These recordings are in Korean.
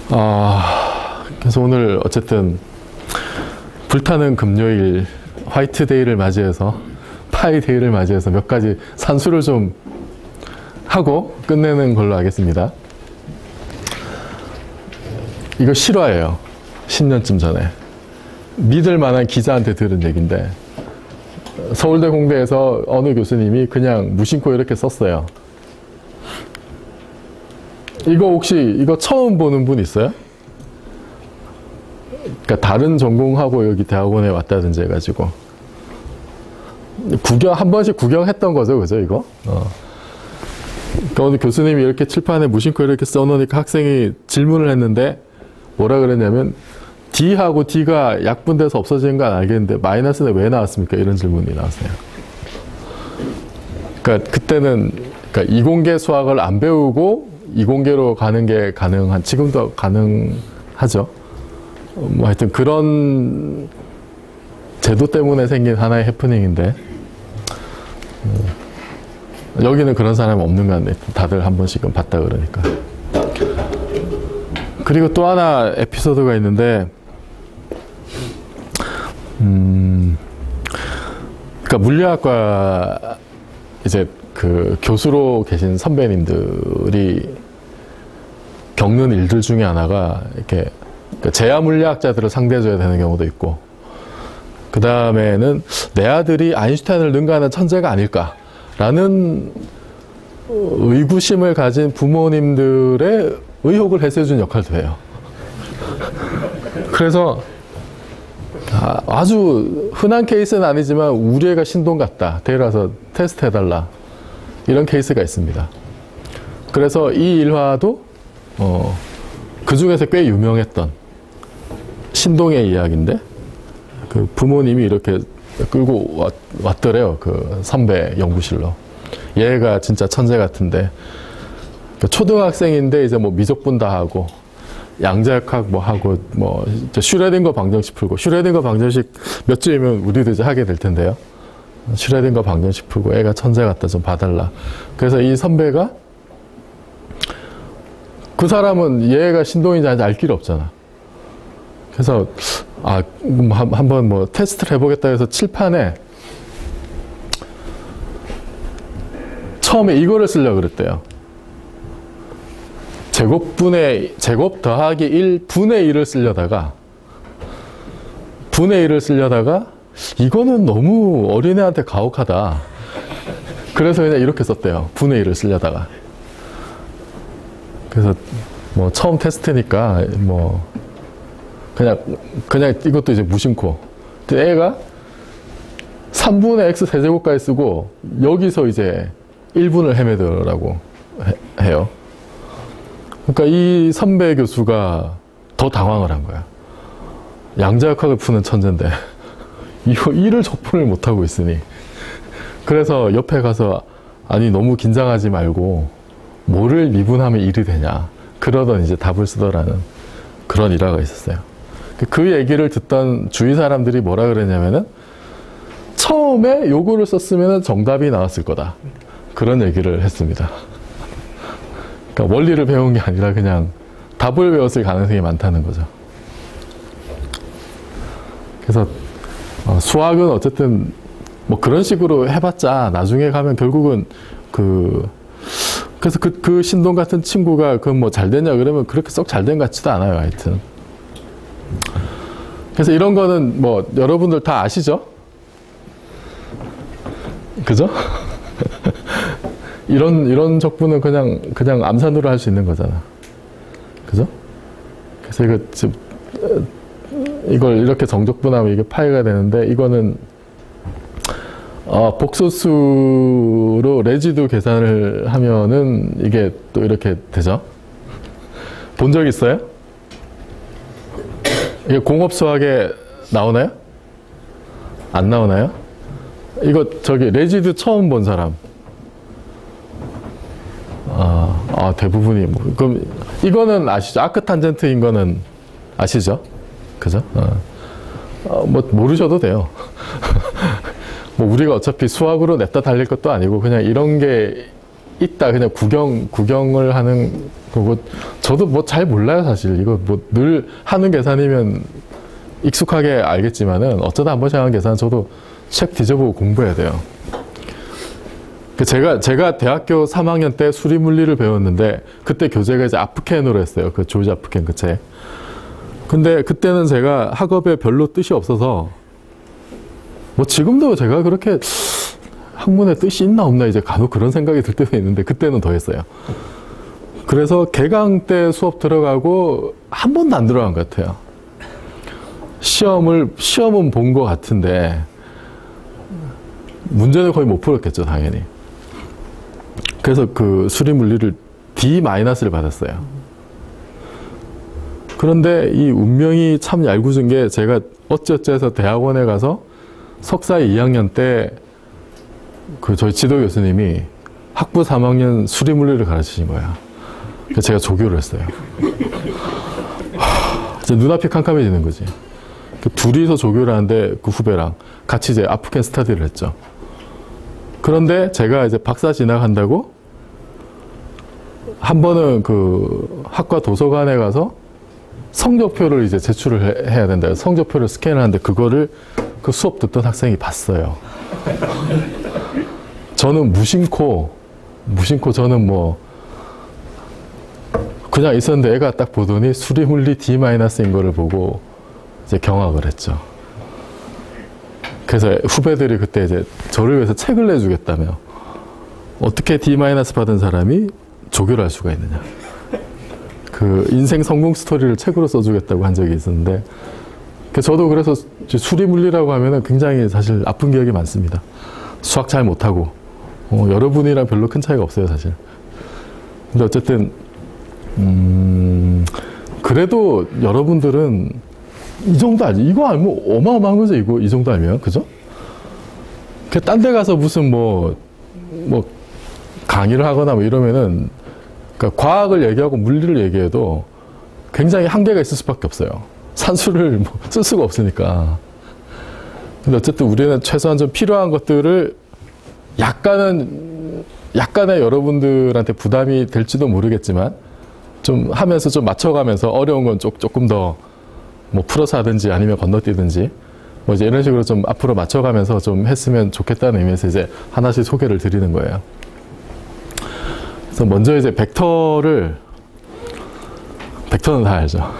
그래서 오늘 어쨌든 불타는 금요일 화이트데이를 맞이해서 파이데이를 맞이해서 몇 가지 산수를 좀 하고 끝내는 걸로 하겠습니다. 이거 실화예요. 10년쯤 전에 믿을 만한 기자한테 들은 얘기인데 서울대 공대에서 어느 교수님이 그냥 무심코 이렇게 썼어요. 이거 혹시 이거 처음 보는 분 있어요? 그러니까 다른 전공하고 여기 대학원에 왔다든지 해가지고 한 번씩 구경했던 거죠, 그죠 이거? 그러니까 어느 교수님이 이렇게 칠판에 무심코 이렇게 써놓으니까 학생이 질문을 했는데 뭐라 그랬냐면 D하고 D가 약분돼서 없어지는 건 알겠는데 마이너스는 왜 나왔습니까? 이런 질문이 나왔어요. 그러니까 그때는 그러니까 이공계 수학을 안 배우고 이공계로 가는 게 가능한, 지금도 가능하죠. 뭐 하여튼 그런 제도 때문에 생긴 하나의 해프닝인데 여기는 그런 사람이 없는 것 같네. 다들 한 번씩은 봤다 그러니까. 그리고 또 하나 에피소드가 있는데 그러니까 물리학과 이제 그 교수로 계신 선배님들이 겪는 일들 중에 하나가 이렇게 재야 물리학자들을 상대해줘야 되는 경우도 있고, 그 다음에는 내 아들이 아인슈타인을 능가하는 천재가 아닐까라는 의구심을 가진 부모님들의 의혹을 해소해주는 역할도 해요. 그래서 아주 흔한 케이스는 아니지만 우리 애가 신동 같다, 데려와서 테스트 해달라, 이런 케이스가 있습니다. 그래서 이 일화도 그 중에서 꽤 유명했던 신동의 이야기인데, 그 부모님이 이렇게 끌고 왔더래요. 그 선배 연구실로. 얘가 진짜 천재 같은데, 초등학생인데 이제 뭐 미적분 다 하고 양자역학 뭐 하고 뭐 슈레딩거 방정식 풀고, 슈레딩거 방정식 몇 주이면 우리도 이제 하게 될 텐데요. 슈레딩거 방정식 풀고 애가 천재 같다, 좀 봐달라. 그래서 이 선배가, 그 사람은 얘가 신동인지 아닌지 알 길이 없잖아. 그래서 한번 뭐 테스트를 해보겠다 해서 칠판에 처음에 이거를 쓰려고 그랬대요. 제곱 더하기 1 분의 1을 쓰려다가 이거는 너무 어린애한테 가혹하다. 그래서 그냥 이렇게 썼대요. 분의 1을 쓰려다가. 그래서 뭐 처음 테스트니까 뭐 그냥 이것도 이제 무심코. 근데 애가 3분의 x 세제곱까지 쓰고 여기서 이제 1분을 헤매더라고 해요. 그러니까 이 선배 교수가 더 당황을 한 거야. 양자역학을 푸는 천재인데 이거 1을 적분을 못하고 있으니. 그래서 옆에 가서 아니 너무 긴장하지 말고 뭐를 미분하면 1이 되냐, 그러던 이제 답을 쓰더라는 그런 일화가 있었어요. 그 얘기를 듣던 주위 사람들이 뭐라 그랬냐면은 처음에 요거를 썼으면 정답이 나왔을 거다, 그런 얘기를 했습니다. 그러니까 원리를 배운 게 아니라 그냥 답을 외웠을 가능성이 많다는 거죠. 그래서 수학은 어쨌든 뭐 그런 식으로 해봤자 나중에 가면 결국은 그래서 그 신동 같은 친구가 그 뭐 잘 됐냐 그러면 그렇게 썩 잘 된 것 같지도 않아요, 하여튼. 그래서 이런 거는 뭐 여러분들 다 아시죠? 그죠? 이런 적분은 그냥 암산으로 할 수 있는 거잖아. 그죠? 그래서 이걸 이렇게 정적분하면 이게 파이가 되는데, 이거는 복소수로 레지두 계산을 하면은 이게 또 이렇게 되죠? 본 적 있어요? 이게 공업 수학에 나오나요? 안 나오나요? 이거 레지두 처음 본 사람. 대부분이 뭐, 그럼 이거는 아시죠? 아크탄젠트인 거는 아시죠? 그죠? 뭐 모르셔도 돼요. 뭐 우리가 어차피 수학으로 냈다 달릴 것도 아니고 그냥 이런 게 있다. 그냥 구경을 하는 거고, 저도 뭐 잘 몰라요, 사실. 이거 뭐 늘 하는 계산이면 익숙하게 알겠지만은, 어쩌다 한 번씩 하는 계산 저도 책 뒤져보고 공부해야 돼요. 제가 대학교 3학년 때 수리물리를 배웠는데, 그때 교재가 이제 아프켄으로 했어요. 그 조지 아프켄 그 책. 근데 그때는 제가 학업에 별로 뜻이 없어서, 뭐 지금도 제가 그렇게 학문에 뜻이 있나 없나 이제 간혹 그런 생각이 들 때도 있는데, 그때는 더 했어요. 그래서 개강 때 수업 들어가고 한 번도 안 들어간 것 같아요. 시험은 본 것 같은데 문제는 거의 못 풀었겠죠, 당연히. 그래서 그 수리물리를 D-를 받았어요. 그런데 이 운명이 참 얄궂은 게, 제가 어찌어찌해서 대학원에 가서 석사 2학년 때 그 저희 지도 교수님이 학부 3학년 수리물리를 가르치신 거야. 그래서 제가 조교를 했어요. 이제 눈앞이 캄캄해지는 거지. 그 둘이서 조교를 하는데 그 후배랑 같이 이제 아프켄 스터디를 했죠. 그런데 제가 이제 박사 진학한다고 한 번은 그 학과 도서관에 가서 성적표를 이제 제출을 해야 된다. 성적표를 스캔을 하는데 그거를 그 수업 듣던 학생이 봤어요. 저는 무심코 저는 뭐 그냥 있었는데 애가 딱 보더니 수리물리 D-인 거를 보고 이제 경악을 했죠. 그래서 후배들이 그때 이제 저를 위해서 책을 내주겠다며, 어떻게 D- 받은 사람이 조교를 할 수가 있느냐. 그 인생 성공 스토리를 책으로 써주겠다고 한 적이 있었는데, 저도 그래서 수리물리라고 하면은 굉장히 사실 아픈 기억이 많습니다. 수학 잘 못하고, 여러분이랑 별로 큰 차이가 없어요, 사실. 근데 어쨌든, 그래도 여러분들은 이 정도 알지. 이거 알면 어마어마한 거죠, 이 정도 알면. 그죠? 딴 데 가서 무슨 뭐, 강의를 하거나 뭐 이러면은, 그러니까 과학을 얘기하고 물리를 얘기해도 굉장히 한계가 있을 수밖에 없어요. 산수를 뭐 쓸 수가 없으니까. 근데 어쨌든 우리는 최소한 좀 필요한 것들을 약간의 여러분들한테 부담이 될지도 모르겠지만 좀 하면서 좀 맞춰가면서 어려운 건 조금 더 뭐 풀어서 하든지 아니면 건너뛰든지 뭐 이제 이런 식으로 좀 앞으로 맞춰가면서 좀 했으면 좋겠다는 의미에서 이제 하나씩 소개를 드리는 거예요. 그래서 먼저 이제 벡터는 다 알죠.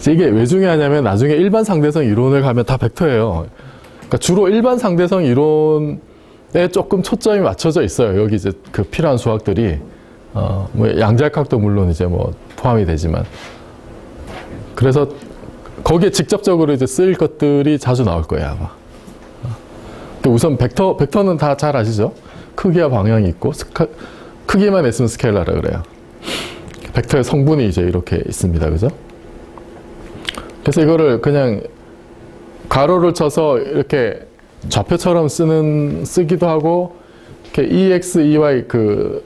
이게 왜 중요하냐면 나중에 일반 상대성 이론을 가면 다 벡터예요. 그러니까 주로 일반 상대성 이론에 조금 초점이 맞춰져 있어요. 여기 이제 그 필요한 수학들이 뭐 양자역학도 물론 이제 뭐 포함이 되지만, 그래서 거기에 직접적으로 이제 쓰일 것들이 자주 나올 거예요, 아마. 우선 벡터는 다 잘 아시죠? 크기와 방향이 있고 크기만 있으면 스케일러라 그래요. 벡터의 성분이 이제 이렇게 있습니다, 그죠? 그래서 이거를 그냥 가로를 쳐서 이렇게 좌표처럼 쓰기도 하고, 이렇게 EX, EY 그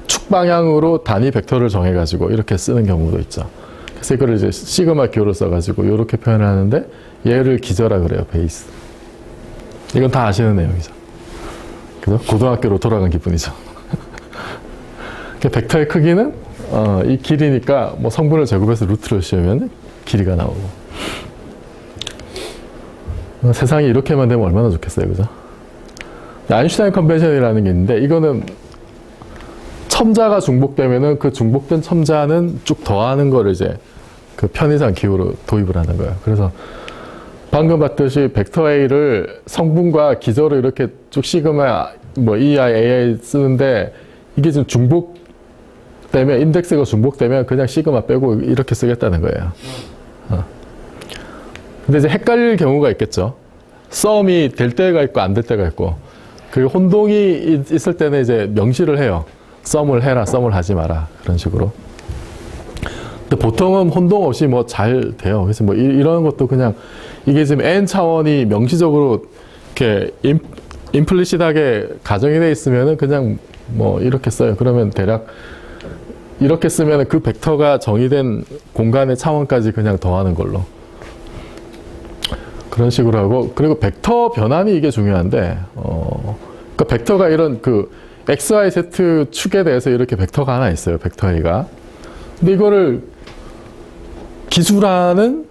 축 방향으로 단위 벡터를 정해가지고 이렇게 쓰는 경우도 있죠. 그래서 이거를 이제 시그마 기호를 써가지고 이렇게 표현을 하는데, 얘를 기저라 그래요, 베이스. 이건 다 아시는 내용이죠. 그죠? 고등학교로 돌아간 기분이죠. 벡터의 크기는 이 길이니까 뭐 성분을 제곱해서 루트를 씌우면 길이가 나오고. 세상이 이렇게만 되면 얼마나 좋겠어요, 그죠? 아인슈타인 컨벤션이라는 게 있는데, 이거는 첨자가 중복되면은 그 중복된 첨자는 쭉 더하는 거를 이제 그 편의상 기호로 도입을 하는 거예요. 그래서 방금 봤듯이 벡터 A를 성분과 기저로 이렇게 쭉 시그마 뭐 EI, AI 쓰는데, 이게 지금 중복되면, 인덱스가 중복되면 그냥 시그마 빼고 이렇게 쓰겠다는 거예요. 근데 이제 헷갈릴 경우가 있겠죠. 썸이 될 때가 있고 안 될 때가 있고, 그리고 혼동이 있을 때는 이제 명시를 해요. 썸을 해라, 썸을 하지 마라, 그런 식으로. 근데 보통은 혼동 없이 뭐 잘 돼요. 그래서 뭐 이런 것도 그냥, 이게 지금 n 차원이 명시적으로 이렇게 임플리시트하게 가정이 돼 있으면은 그냥 뭐 이렇게 써요. 그러면 대략 이렇게 쓰면 그 벡터가 정의된 공간의 차원까지 그냥 더하는 걸로. 그런 식으로 하고, 그리고 벡터 변환이 이게 중요한데, 그러니까 벡터가 이런 그 x, y, z 축에 대해서 이렇게 벡터가 하나 있어요. 벡터 A가. 근데 이거를 기술하는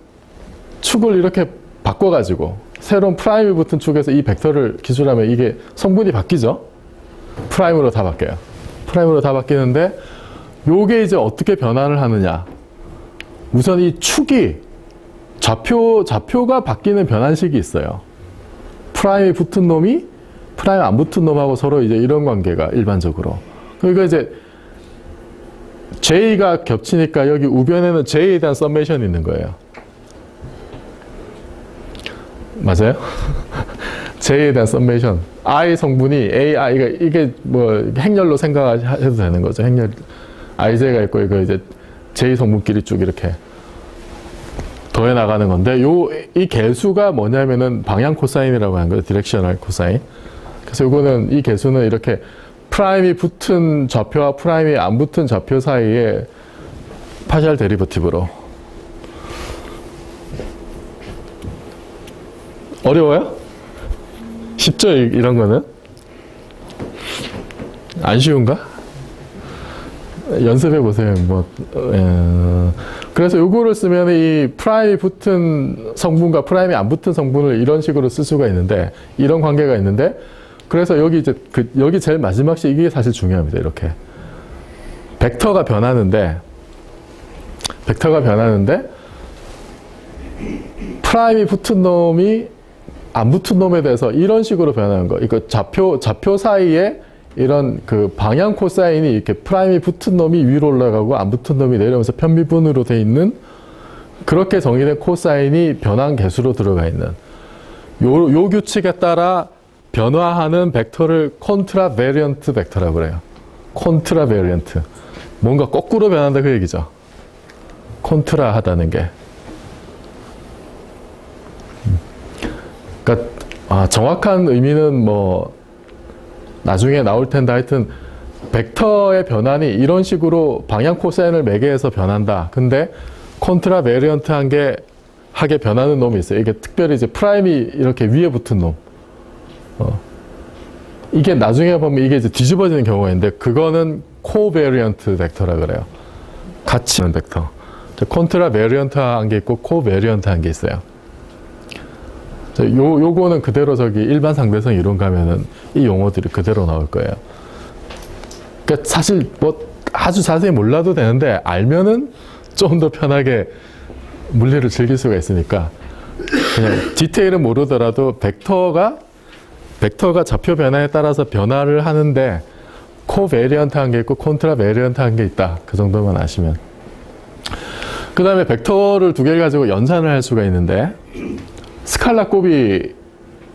축을 이렇게 바꿔가지고 새로운 프라임이 붙은 축에서 이 벡터를 기술하면 이게 성분이 바뀌죠. 프라임으로 다 바뀌어요. 프라임으로 다 바뀌는데 요게 이제 어떻게 변화를 하느냐. 우선 이 축이 좌표가 바뀌는 변환식이 있어요. 프라임이 붙은 놈이 프라임 안 붙은 놈하고 서로 이제 이런 관계가 일반적으로. 그러니까 이제 J가 겹치니까 여기 우변에는 J에 대한 서메이션이 있는 거예요. 맞아요? J에 대한 서메이션. I 성분이 AI, 이게 뭐 행렬로 생각해도 되는 거죠. 행렬. IJ가 있고, 이거 이제 J 성분끼리 쭉 이렇게 더해 나가는 건데, 이 개수가 뭐냐면은 방향 코사인이라고 하는 거예요. 디렉셔널 코사인. 그래서 이거는, 이 개수는 이렇게 프라임이 붙은 좌표와 프라임이 안 붙은 좌표 사이에 파셜 데리버티브로. 어려워요? 쉽죠? 이런 거는? 안 쉬운가? 연습해 보세요. 그래서 요거를 쓰면 이 프라임이 붙은 성분과 프라임이 안 붙은 성분을 이런 식으로 쓸 수가 있는데, 이런 관계가 있는데, 그래서 여기 이제 여기 제일 마지막 식 이게 사실 중요합니다. 이렇게 벡터가 변하는데 프라임이 붙은 놈이 안 붙은 놈에 대해서 이런 식으로 변하는 거. 이거 좌표 사이에 이런 그 방향 코사인이 이렇게 프라임이 붙은 놈이 위로 올라가고 안 붙은 놈이 내려오면서 편미분으로 돼 있는 그렇게 정의된 코사인이 변환 개수로 들어가 있는 요 규칙에 따라 변화하는 벡터를 콘트라 베리언트 벡터라고 그래요. 콘트라 베리언트. 뭔가 거꾸로 변한다 그 얘기죠. 콘트라 하다는 게. 그러니까 정확한 의미는 뭐 나중에 나올 텐데 하여튼 벡터의 변환이 이런 식으로 방향 코사인을 매개해서 변한다. 근데 콘트라 베리언트 하게 변하는 놈이 있어요. 이게 특별히 이제 프라임이 이렇게 위에 붙은 놈. 이게 나중에 보면 이게 이제 뒤집어지는 경우가 있는데 그거는 코베리언트 벡터라 그래요. 같이 있는 벡터. 콘트라 베리언트 한 게 있고 코베리언트 한 게 있어요. 요거는 그대로 저기 일반 상대성 이론 가면은 이 용어들이 그대로 나올 거예요. 그러니까 사실 뭐 아주 자세히 몰라도 되는데 알면은 좀 더 편하게 물리를 즐길 수가 있으니까 그냥 디테일은 모르더라도 벡터가 좌표 변화에 따라서 변화를 하는데 코베리언트 한 게 있고 콘트라 베리언트 한 게 있다. 그 정도만 아시면. 그 다음에 벡터를 두 개 가지고 연산을 할 수가 있는데 스칼라 곱이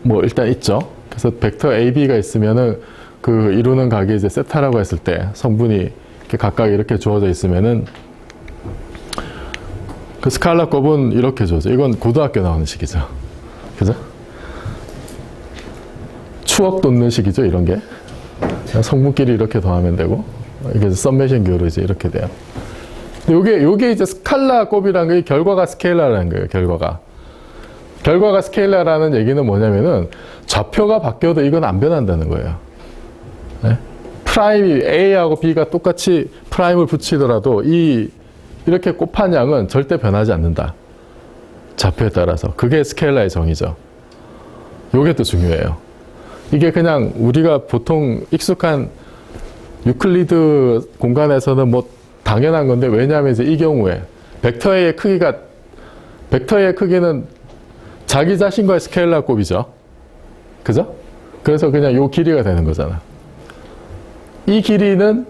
뭐 일단 있죠. 그래서 벡터 A, B가 있으면은 그 이루는 각이 이제 세타라고 했을 때 성분이 이렇게 각각 이렇게 주어져 있으면은 그 스칼라 곱은 이렇게 주어져. 이건 고등학교 나오는 식이죠. 그죠? 추억 돋는 식이죠, 이런 게. 성분끼리 이렇게 더하면 되고, 이게 썸메이션 기호로 이제 이렇게 돼요. 요게 이제 스칼라 곱이라는 게 결과가 스케일러라는 거예요, 결과가. 결과가 스케일러라는 얘기는 뭐냐면은 좌표가 바뀌어도 이건 안 변한다는 거예요. 네? 프라임이 A하고 B가 똑같이 프라임을 붙이더라도 이렇게 곱한 양은 절대 변하지 않는다. 좌표에 따라서. 그게 스케일러의 정의죠. 요게 또 중요해요. 이게 그냥 우리가 보통 익숙한 유클리드 공간에서는 뭐 당연한 건데 왜냐하면 이제 이 경우에 벡터의 크기는 자기 자신과의 스케일러 곱이죠. 그죠? 그래서 그냥 요 길이가 되는 거잖아. 이 길이는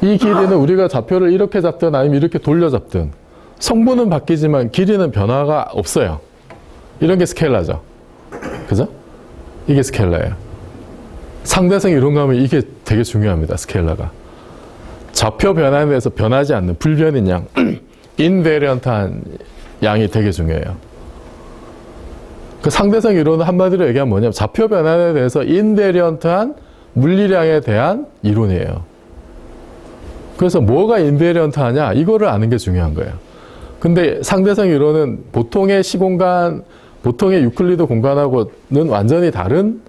우리가 좌표를 이렇게 잡든 아니면 이렇게 돌려 잡든 성분은 바뀌지만 길이는 변화가 없어요. 이런 게 스케일러죠. 그죠? 이게 스케일러예요. 상대성 이론 가면 이게 되게 중요합니다. 스케일러가. 좌표 변화에 대해서 변하지 않는 불변인 양, 인베리언트한 양이 되게 중요해요. 그 상대성 이론은 한마디로 얘기하면 뭐냐면 좌표 변화에 대해서 인베리언트한 물리량에 대한 이론이에요. 그래서 뭐가 인베리언트하냐? 이거를 아는 게 중요한 거예요. 근데 상대성 이론은 보통의 시공간, 보통의 유클리드 공간하고는 완전히 다른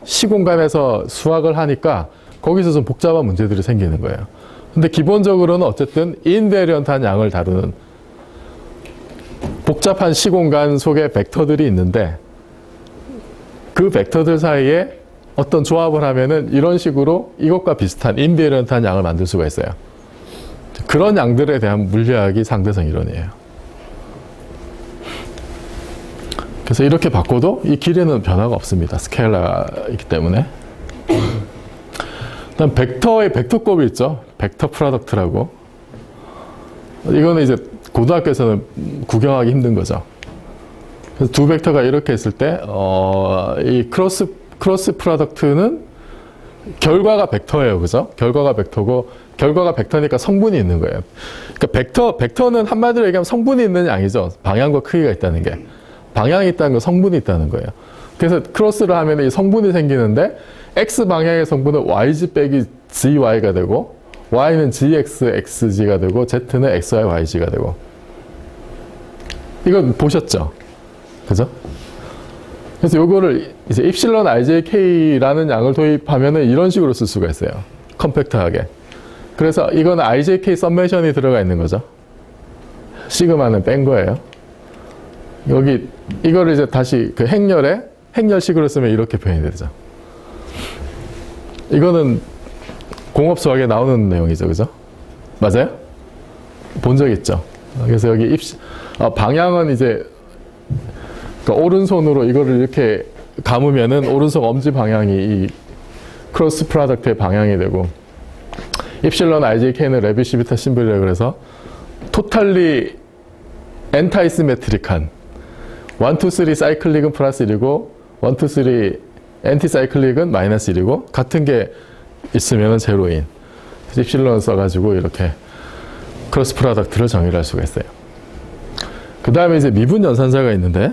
시공간에서 수학을 하니까 거기서 좀 복잡한 문제들이 생기는 거예요. 근데 기본적으로는 어쨌든 인베리언트한 양을 다루는 복잡한 시공간 속에 벡터들이 있는데 그 벡터들 사이에 어떤 조합을 하면은 이런 식으로 이것과 비슷한 인베리언트한 양을 만들 수가 있어요. 그런 양들에 대한 물리학이 상대성 이론이에요. 그래서 이렇게 바꿔도 이 길이는 변화가 없습니다. 스케일러이기 때문에. 그다음 벡터의 벡터곱이 있죠. 벡터 프로덕트라고. 이거는 이제 고등학교에서는 구경하기 힘든 거죠. 그래서 두 벡터가 이렇게 있을 때, 이 크로스 프로덕트는 결과가 벡터예요. 그죠? 결과가 벡터고, 결과가 벡터니까 성분이 있는 거예요. 그러니까 벡터는 한마디로 얘기하면 성분이 있는 양이죠. 방향과 크기가 있다는 게. 방향이 있다는 건 성분이 있다는 거예요. 그래서 크로스를 하면 이 성분이 생기는데, X 방향의 성분은 YG 빼기 GY가 되고, Y는 GX, XG가 되고, Z는 XY, YG가 되고. 이거 보셨죠? 그죠? 그래서 요거를 이제 입실론 IJK라는 양을 도입하면은 이런 식으로 쓸 수가 있어요. 컴팩트하게. 그래서 이거는 IJK 서메이션이 들어가 있는 거죠. 시그마는 뺀 거예요. 여기, 이거를 이제 다시 그 행렬식으로 쓰면 이렇게 표현이 되죠. 이거는 공업 수학에 나오는 내용이죠. 그죠? 맞아요? 본 적 있죠? 그래서 여기 방향은 이제, 그러니까 오른손으로 이거를 이렇게 감으면은 오른손 엄지 방향이 이 크로스 프로덕트의 방향이 되고, 입실론 IJK는 레비시비타 심블이라고 그래서 토탈리 엔타이시메트릭한 1, 2, 3 사이클릭은 플러스 1이고 1, 2, 3 엔티 사이클릭은 마이너스 1이고 같은 게 있으면 제로인. 입실론을 써가지고 이렇게 크로스 프로덕트를 정의를 할 수가 있어요. 그 다음에 이제 미분 연산자가 있는데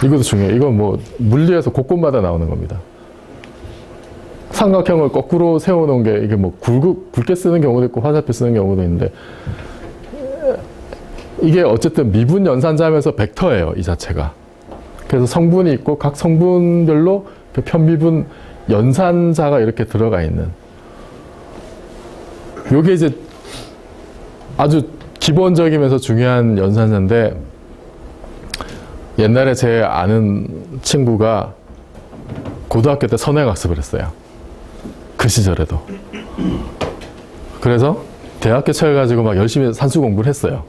이것도 중요해요. 이건 뭐 물리에서 곳곳마다 나오는 겁니다. 삼각형을 거꾸로 세워놓은 게 이게 뭐 굵게 쓰는 경우도 있고 화살표 쓰는 경우도 있는데 이게 어쨌든 미분 연산자면서 벡터예요. 이 자체가. 그래서 성분이 있고 각 성분별로 그 편미분 연산자가 이렇게 들어가 있는. 요게 이제 아주 기본적이면서 중요한 연산자인데 옛날에 제 아는 친구가 고등학교 때 선행학습을 했어요. 그 시절에도. 그래서 대학교 쳐가지고 막 열심히 산수 공부를 했어요.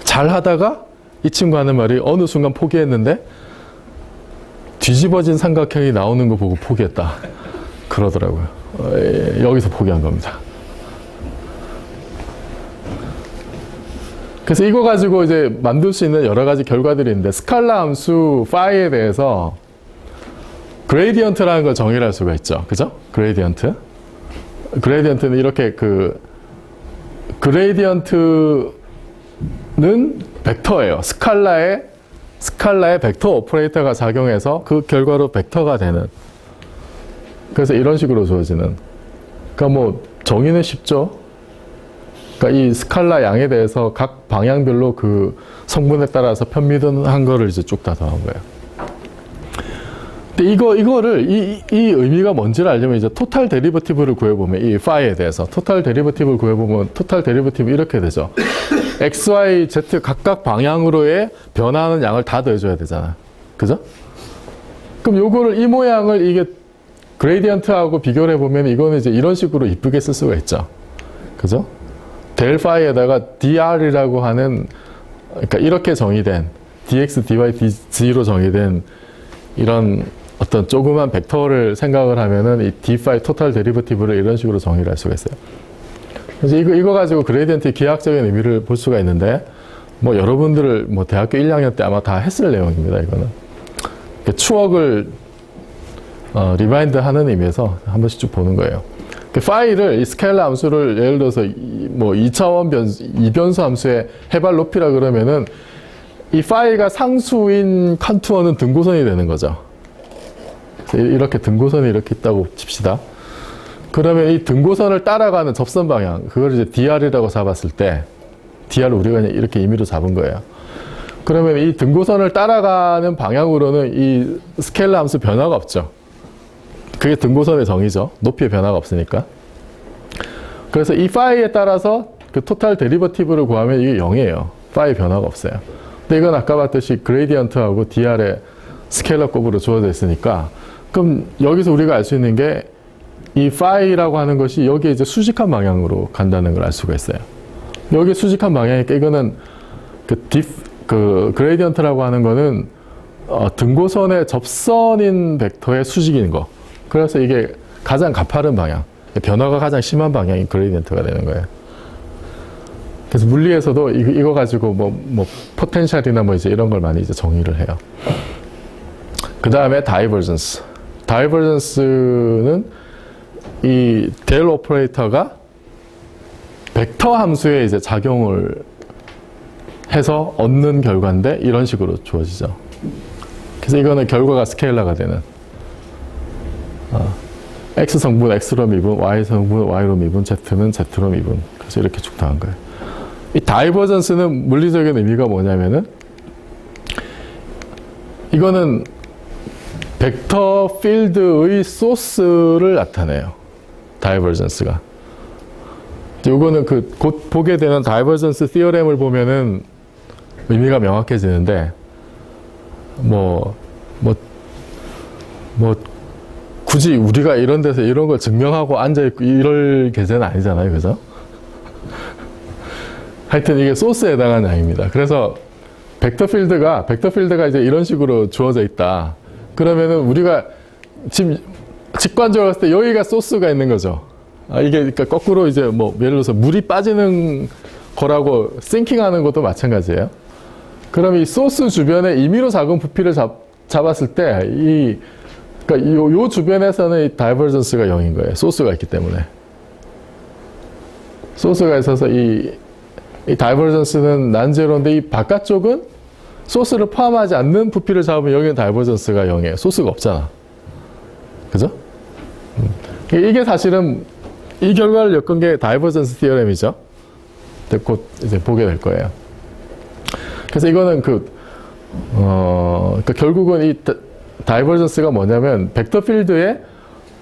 잘 하다가 이 친구 하는 말이 어느 순간 포기했는데 뒤집어진 삼각형이 나오는 거 보고 포기했다. 그러더라고요. 여기서 포기한 겁니다. 그래서 이거 가지고 이제 만들 수 있는 여러 가지 결과들이 있는데 스칼라 함수 파이에 대해서 그레이디언트라는 걸 정의를 할 수가 있죠. 그죠? 그레이디언트. 그레이디언트는 이렇게 그레이디언트는 벡터예요. 스칼라에 벡터 오퍼레이터가 작용해서 그 결과로 벡터가 되는. 그래서 이런 식으로 주어지는. 그러니까 뭐 정의는 쉽죠. 그러니까 이 스칼라 양에 대해서 각 방향별로 그 성분에 따라서 편미분한 거를 이제 쭉 다 더한 거예요. 근데 이거를 이 의미가 뭔지를 알려면 이제 토탈 데리버티브를 구해보면 이 파이에 대해서 토탈 데리버티브를 구해보면 토탈 데리버티브 이렇게 되죠. x, y, z 각각 방향으로의 변화하는 양을 다 더해줘야 되잖아. 그죠? 그럼 요거를 이 모양을 이게 그레이디언트하고 비교를 해보면 이거는 이제 이런 식으로 이쁘게 쓸 수가 있죠. 그죠? 델 파이에다가 dr이라고 하는 그러니까 이렇게 정의된 dx, dy, dg로 정의된 이런 어떤 조그만 벡터를 생각을 하면은 이 d 파이 토탈 데리버티브를 이런 식으로 정의를 할 수가 있어요. 그래서 이거 가지고 그레이디언트의 기하학적인 의미를 볼 수가 있는데 뭐 여러분들 뭐 대학교 1, 2학년 때 아마 다 했을 내용입니다. 이거는 추억을 리마인드 하는 의미에서 한 번씩 쭉 보는 거예요. 그 파이를 이 스케일러 함수를 예를 들어서 뭐 2차원 이변수 함수의 해발 높이라 그러면은 이 파이가 상수인 컨투어는 등고선이 되는 거죠. 이렇게 등고선이 이렇게 있다고 칩시다. 그러면 이 등고선을 따라가는 접선 방향, 그걸 이제 dr이라고 잡았을 때, dr을 우리가 이렇게 임의로 잡은 거예요. 그러면 이 등고선을 따라가는 방향으로는 이 스케일러 함수 변화가 없죠. 그게 등고선의 정의죠. 높이의 변화가 없으니까. 그래서 이 파이에 따라서 그 토탈 데리버티브를 구하면 이게 0이에요. 파이 변화가 없어요. 근데 이건 아까 봤듯이 그레디언트하고 dr의 스케일러 곱으로 주어져 있으니까, 그럼 여기서 우리가 알 수 있는 게 이 파이라고 하는 것이 여기에 이제 수직한 방향으로 간다는 걸 알 수가 있어요. 여기 수직한 방향이니까 이거는 그 그레디언트라고 하는 거는 등고선의 접선인 벡터의 수직인 거. 그래서 이게 가장 가파른 방향, 변화가 가장 심한 방향이 그레디언트가 되는 거예요. 그래서 물리에서도 이거 가지고 뭐 포텐셜이나 뭐 이제 이런 걸 많이 이제 정의를 해요. 그 다음에 다이버전스. 다이버전스는 이 델 오퍼레이터가 벡터 함수에 이제 작용을 해서 얻는 결과인데 이런 식으로 주어지죠. 그래서 이거는 결과가 스케일러가 되는 X 성분 X로 미분, Y 성분 Y로 미분, Z는 Z로 미분. 그래서 이렇게 쭉당한 거예요. 이 다이버전스는 물리적인 의미가 뭐냐면은 이거는 벡터 필드의 소스를 나타내요. 다이버전스가. 요거는 곧 보게 되는 다이버전스 티어렘을 보면은 의미가 명확해지는데, 굳이 우리가 이런 데서 이런 걸 증명하고 앉아있고 이럴 계제는 아니잖아요. 그죠? 하여튼 이게 소스에 해당하는 양입니다. 그래서 벡터 필드가 이제 이런 식으로 주어져 있다. 그러면은 우리가 지금 직관적으로 봤을 때 여기가 소스가 있는 거죠. 이게 그러니까 거꾸로 이제 예를 들어서 물이 빠지는 거라고 싱킹하는 것도 마찬가지예요. 그럼 이 소스 주변에 임의로 작은 부피를 잡았을 때 그러니까 요 주변에서는 이 다이버전스가 0인 거예요. 소스가 있기 때문에. 소스가 있어서 이 다이버전스는 난제로인데 이 바깥쪽은 소스를 포함하지 않는 부피를 잡으면 여기는 다이버전스가 0이에요. 소스가 없잖아. 그죠? 이게 사실은 이 결과를 엮은 게 다이버전스 티어렘이죠. 곧 이제 보게 될 거예요. 그래서 이거는 그러니까 결국은 이 다이버전스가 뭐냐면 벡터 필드의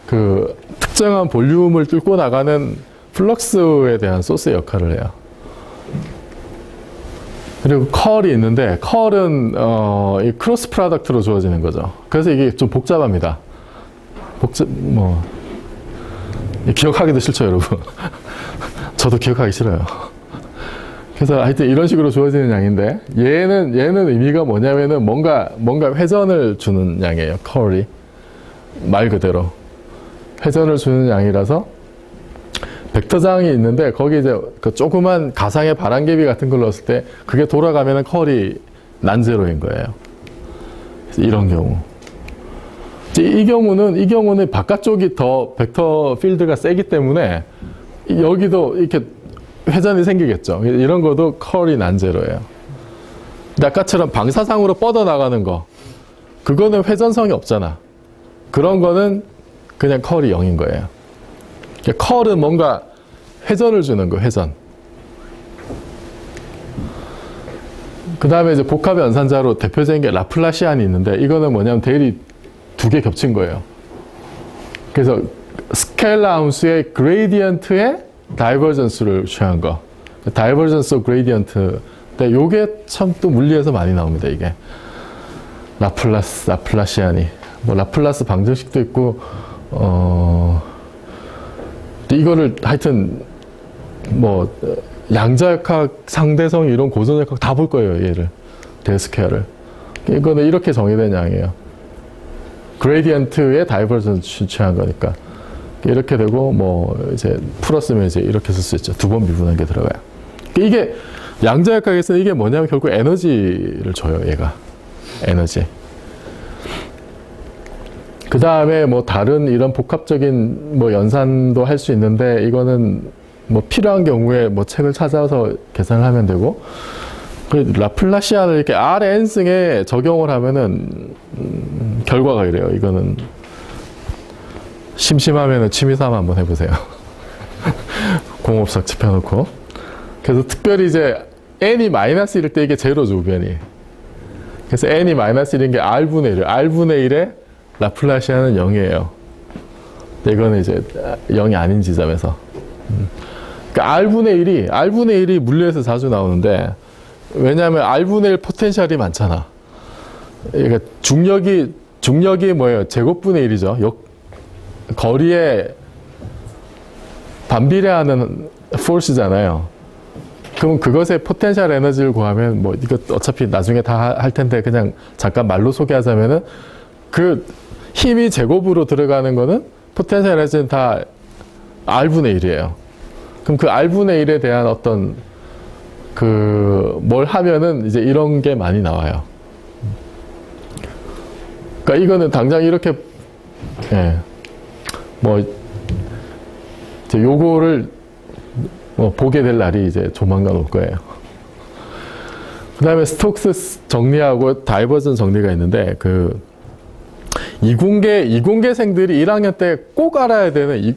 그 특정한 볼륨을 뚫고 나가는 플럭스에 대한 소스의 역할을 해요. 그리고 컬이 있는데 컬은 이 크로스 프로덕트로 주어지는 거죠. 그래서 이게 좀 복잡합니다. 기억하기도 싫죠, 여러분. 저도 기억하기 싫어요. 그래서 하여튼 이런 식으로 주어지는 양인데 얘는 의미가 뭐냐면은 뭔가 회전을 주는 양이에요. 컬이 말 그대로 회전을 주는 양이라서 벡터장이 있는데 거기 이제 그 조그만 가상의 바람개비 같은 걸 넣었을 때 그게 돌아가면은 컬이 난제로인 거예요. 이런 경우. 이 경우는 바깥쪽이 더 벡터 필드가 세기 때문에 여기도 이렇게 회전이 생기겠죠. 이런 것도 컬이 난제로예요. 근데 아까처럼 방사상으로 뻗어나가는 거, 그거는 회전성이 없잖아. 그런 거는 그냥 컬이 0인 거예요. 컬은 뭔가 회전을 주는 거, 회전. 그 다음에 이제 복합 연산자로 대표적인 게 라플라시안이 있는데 이거는 뭐냐면 델이 두 개 겹친 거예요. 그래서 스케일러 함수의 그레디언트의 다이버전스를 취한 거. 다이버전스 그레디언트. 근데 요게 참 또 물리에서 많이 나옵니다, 이게. 라플라시안이. 라플라스 방정식도 있고, 이거를 하여튼, 양자역학, 상대성, 이런 고전역학 다 볼 거예요, 얘를. 데스케어를. 이거는 이렇게 정의된 양이에요. 그레디언트의 다이버전스 취한 거니까. 이렇게 되고, 이제, 풀었으면 이제 이렇게 쓸 수 있죠. 두 번 미분한 게 들어가요. 이게, 양자역학에서는 이게 뭐냐면 결국 에너지를 줘요, 얘가. 에너지. 그 다음에 다른 이런 복합적인 연산도 할 수 있는데, 이거는 필요한 경우에 책을 찾아서 계산을 하면 되고, 라플라시안을 이렇게 Rn승에 적용을 하면은, 결과가 이래요. 이거는, 심심하면은 취미삼아 한번 해보세요. 공업석 짚어놓고. 그래서 특별히 이제 n이 마이너스 일 때 이게 제로죠, 우변이. 그래서 n이 마이너스 1인 게 r분의 1. r분의 1의 라플라시아는 0이에요. 이거는 이제 0이 아닌 지점에서. 그러니까 r분의 1이 물리에서 자주 나오는데, 왜냐하면 r분의 1 포텐셜이 많잖아. 그러니까 중력이 뭐예요? 제곱분의 1이죠. 거리에 반비례하는 포스잖아요. 그럼 그것의 포텐셜 에너지를 구하면, 뭐 이거 어차피 나중에 다 할 텐데 그냥 잠깐 말로 소개하자면은, 그 힘이 제곱으로 들어가는 거는 포텐셜 에너지는 다 r분의 1이에요. 그럼 그 r분의 1에 대한 어떤 뭘 하면은 이제 이런 게 많이 나와요. 그러니까 이거는 당장 이렇게, 예, 뭐 이제 요거를 보게 될 날이 이제 조만간 올 거예요. 그 다음에 스톡스 정리하고 다이버전 정리가 있는데, 이공계생들이 1학년 때 꼭 알아야 되는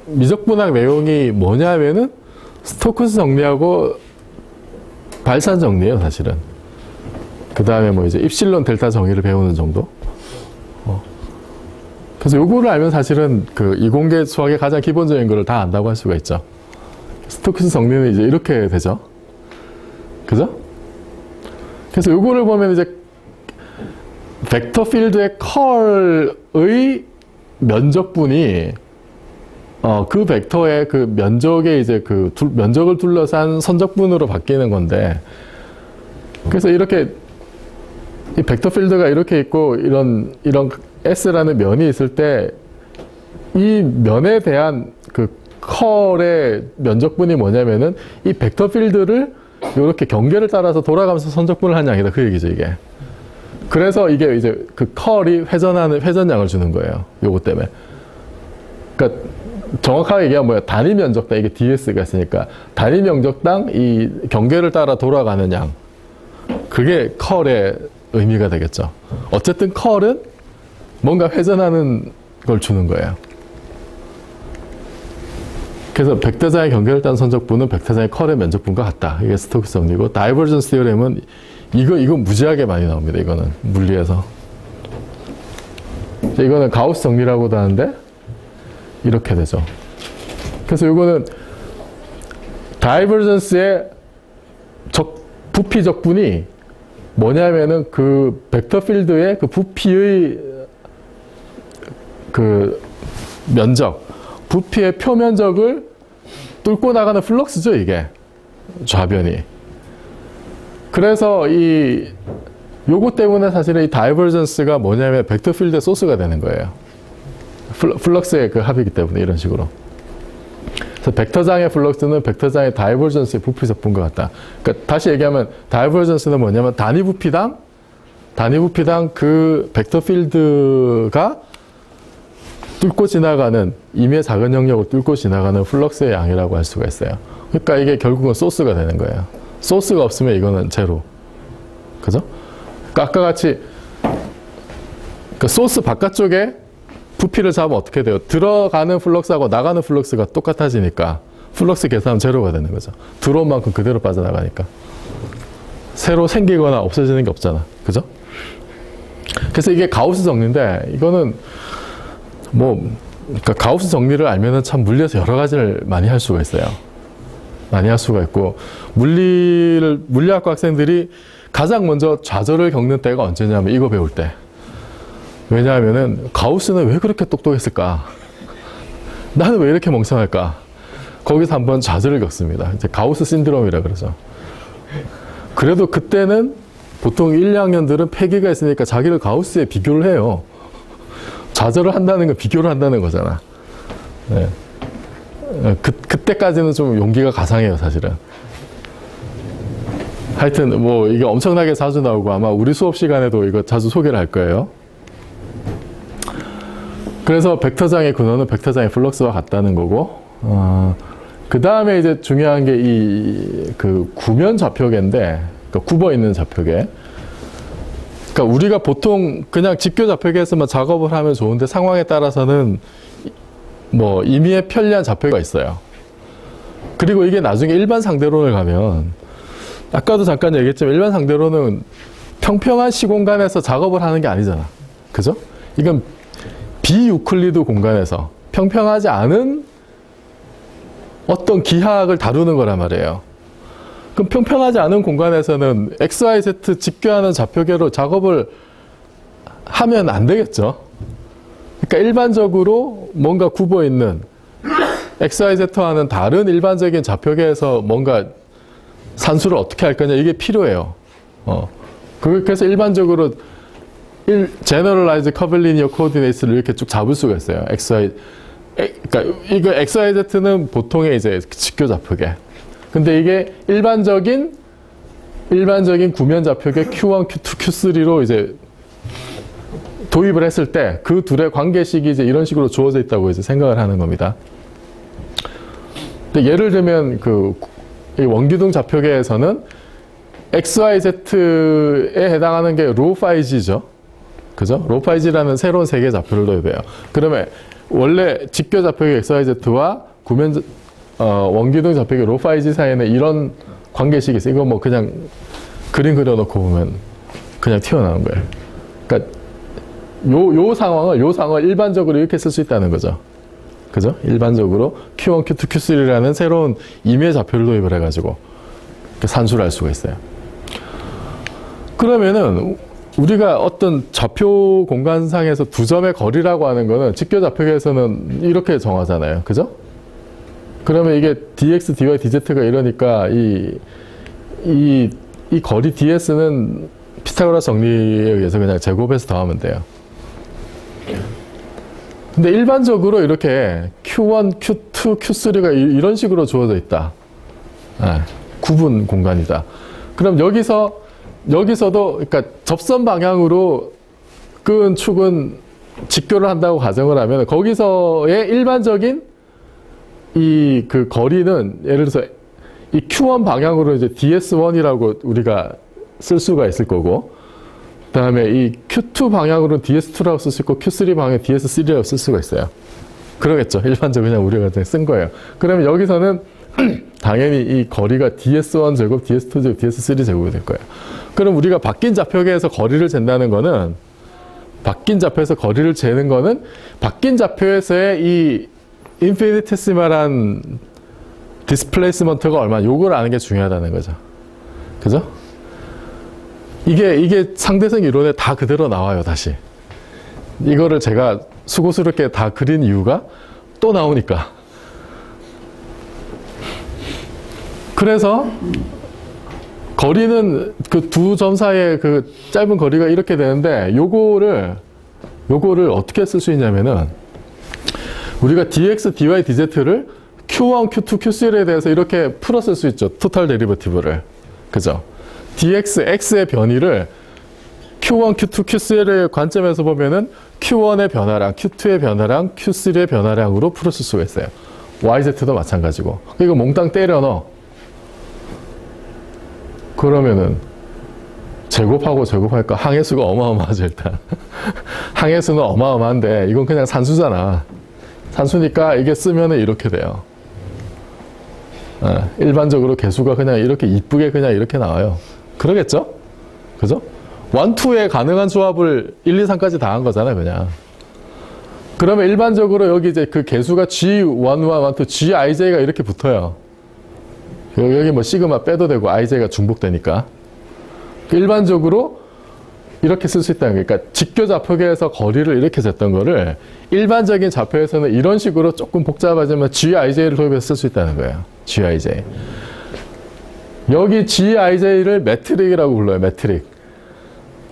미적분학 내용이 뭐냐면은 스토크스 정리하고 발산 정리예요, 사실은. 그 다음에 뭐 이제 입실론 델타 정의를 배우는 정도. 그래서 요거를 알면 사실은 이공계 수학의 가장 기본적인 거를 다 안다고 할 수가 있죠. 스토크스 정리는 이제 이렇게 되죠. 그죠? 그래서 요거를 보면 이제 벡터 필드의 컬의 면적분이 그 벡터의 면적의 이제 면적을 둘러싼 선적분으로 바뀌는 건데, 그래서 이렇게 이 벡터 필드가 이렇게 있고 이런 S라는 면이 있을 때 이 면에 대한 컬의 면적분이 뭐냐면은 이 벡터 필드를 이렇게 경계를 따라서 돌아가면서 선적분을 한 양이다, 그 얘기죠, 이게. 그래서 이게 이제 컬이 회전량을 주는 거예요, 요거 때문에. 그러니까 정확하게 얘기하면 뭐야, 단위 면적당, 이게 ds가 있으니까 단위 면적당 이 경계를 따라 돌아가는 양, 그게 컬의 의미가 되겠죠. 어쨌든 컬은 뭔가 회전하는 걸 주는 거예요. 그래서 벡터장의 경계를 따른 선적분은 벡터장의 컬의 면적분과 같다. 이게 스토크스 정리고, 다이버전스 티어렘은 이거 무지하게 많이 나옵니다. 이거는 물리에서. 이거는 가우스 정리라고도 하는데 이렇게 되죠. 그래서 이거는 다이버전스의 부피 적분이 뭐냐면은 벡터 필드의 부피의 면적, 부피의 표면적을 뚫고 나가는 플럭스죠, 이게. 좌변이. 그래서 요거 때문에 사실은 이 다이버전스가 뭐냐면 벡터 필드의 소스가 되는 거예요. 플럭스의 합이기 때문에, 이런 식으로. 그래서 벡터장의 플럭스는 벡터장의 다이버전스의 부피 적분과 같다. 그러니까 다시 얘기하면 다이버전스는 뭐냐면 단위 부피당 그 벡터 필드가 뚫고 지나가는, 임의 작은 영역을 뚫고 지나가는 플럭스의 양이라고 할 수가 있어요. 그러니까 이게 결국은 소스가 되는 거예요. 소스가 없으면 이거는 제로. 그죠? 그러니까 아까 같이 소스 바깥쪽에 부피를 잡으면 어떻게 돼요? 들어가는 플럭스하고 나가는 플럭스가 똑같아지니까 플럭스 계산하면 제로가 되는 거죠. 들어온 만큼 그대로 빠져나가니까. 새로 생기거나 없어지는 게 없잖아. 그죠? 그래서 이게 가우스 정리인데, 이거는 그러니까 가우스 정리를 알면은 참 물리에서 여러 가지를 많이 할 수가 있어요. 많이 할 수가 있고, 물리학과 학생들이 가장 먼저 좌절을 겪는 때가 언제냐면 이거 배울 때. 왜냐하면은 가우스는 왜 그렇게 똑똑했을까? 나는 왜 이렇게 멍청할까? 거기서 한번 좌절을 겪습니다. 이제 가우스 신드롬이라 그러죠. 그래도 그때는 보통 1, 2학년들은 패기가 있으니까 자기를 가우스에 비교를 해요. 좌절을 한다는 건 비교를 한다는 거잖아. 네. 그때까지는 좀 용기가 가상해요, 사실은. 하여튼 이게 엄청나게 자주 나오고 아마 우리 수업 시간에도 이거 자주 소개를 할 거예요. 그래서 벡터장의 근원은 벡터장의 플럭스와 같다는 거고, 그 다음에 이제 중요한 게 구면 좌표계인데, 그러니까 굽어 있는 좌표계. 그러니까 우리가 보통 그냥 직교 좌표계에서만 작업을 하면 좋은데, 상황에 따라서는 임의에 편리한 좌표가 있어요. 그리고 이게 나중에 일반 상대론을 가면, 아까도 잠깐 얘기했지만 일반 상대론은 평평한 시공간에서 작업을 하는 게 아니잖아. 그죠? 이건 비유클리드 공간에서 평평하지 않은 어떤 기하학을 다루는 거란 말이에요. 그럼 평평하지 않은 공간에서는 XYZ 직교하는 좌표계로 작업을 하면 안 되겠죠. 그러니까 일반적으로 뭔가 굽어 있는 XYZ와는 다른 일반적인 좌표계에서 뭔가 산수를 어떻게 할 거냐, 이게 필요해요. 그래서 일반적으로 Generalized Curvilinear Coordinates를 이렇게 쭉 잡을 수가 있어요. 그러니까 이거 XYZ는 보통의 이제 직교 좌표계. 근데 이게 일반적인 구면 좌표계 Q1, Q2, Q3로 이제 도입을 했을 때 그 둘의 관계식이 이제 이런 식으로 주어져 있다고 이제 생각을 하는 겁니다. 근데 예를 들면 이 원기둥 좌표계에서는 XYZ에 해당하는 게 ρ5G죠. 그죠? ρ5G라는 새로운 세 개의 좌표를 도입해요. 그러면 원래 직교 좌표계 XYZ와 구면 원기둥 좌표계 ρ5G 사이에는 이런 관계식이 있어요. 이거 뭐 그냥 그림 그려놓고 보면 그냥 튀어나온 거예요. 그러니까 요 상황을 일반적으로 이렇게 쓸 수 있다는 거죠. 그죠? 일반적으로 Q1, Q2, Q3라는 새로운 임의 좌표를 도입을 해가지고 산수를 할 수가 있어요. 그러면은 우리가 어떤 좌표 공간상에서 두 점의 거리라고 하는 거는 직교 좌표계에서는 이렇게 정하잖아요. 그죠? 그러면 이게 dx, dy, dz가 이러니까 이 거리 ds는 피타고라스 정리에 의해서 그냥 제곱해서 더하면 돼요. 근데 일반적으로 이렇게 Q1, Q2, Q3가 이런 식으로 주어져 있다. 구분 공간이다. 그럼 여기서도, 그러니까 접선 방향으로 끈 축은 직교를 한다고 가정을 하면 거기서의 일반적인 그 거리는 예를 들어서 이 Q1 방향으로 이제 DS1이라고 우리가 쓸 수가 있을 거고, 그 다음에 이 Q2 방향으로 DS2라고 쓸 수 있고, Q3 방향 DS3라고 쓸 수가 있어요. 그러겠죠. 일반적으로 그냥 우리가 그냥 쓴 거예요. 그러면 여기서는 당연히 이 거리가 DS1 제곱, DS2 제곱, DS3 제곱이 될 거예요. 그럼 우리가 바뀐 좌표계에서 거리를 잰다는 거는, 바뀐 좌표에서 거리를 재는 거는 바뀐 좌표에서의 이 인피니테시말한 디스플레이스먼트가 얼마나, 요걸 아는 게 중요하다는 거죠. 그죠? 이게 상대성 이론에 다 그대로 나와요, 다시. 이거를 제가 수고스럽게 다 그린 이유가 또 나오니까. 그래서 거리는 그 두 점 사이의 그 짧은 거리가 이렇게 되는데, 요거를 어떻게 쓸 수 있냐면은, 우리가 dx, dy, dz를 q1, q2, q3에 대해서 이렇게 풀어 쓸 수 있죠. 토탈 데리버티브를. 그죠? dx, x의 변이를 q1, q2, q3의 관점에서 보면은 q1의 변화량, q2의 변화량, q3의 변화량으로 풀어 쓸 수가 있어요. yz도 마찬가지고. 이거 몽땅 때려 넣어. 그러면은 제곱하고 제곱하니까 항해수가 어마어마하죠, 일단. 항해수는 어마어마한데 이건 그냥 산수잖아. 산수니까 이게 쓰면은 이렇게 돼요. 일반적으로 개수가 그냥 이렇게 이쁘게 그냥 이렇게 나와요. 그러겠죠? 그죠? 1, 2에 가능한 조합을 1, 2, 3까지 다 한 거잖아요, 그냥. 그러면 일반적으로 여기 이제 그 개수가 G1와 1, 2, Gij가 이렇게 붙어요. 여기 뭐 시그마 빼도 되고 ij가 중복되니까. 일반적으로 이렇게 쓸 수 있다는 거예요. 그러니까 직교 좌표계에서 거리를 이렇게 쟀던 거를 일반적인 좌표에서는 이런 식으로 조금 복잡하지만 Gij를 도입해서 쓸 수 있다는 거예요. Gij. 여기 Gij를 매트릭이라고 불러요.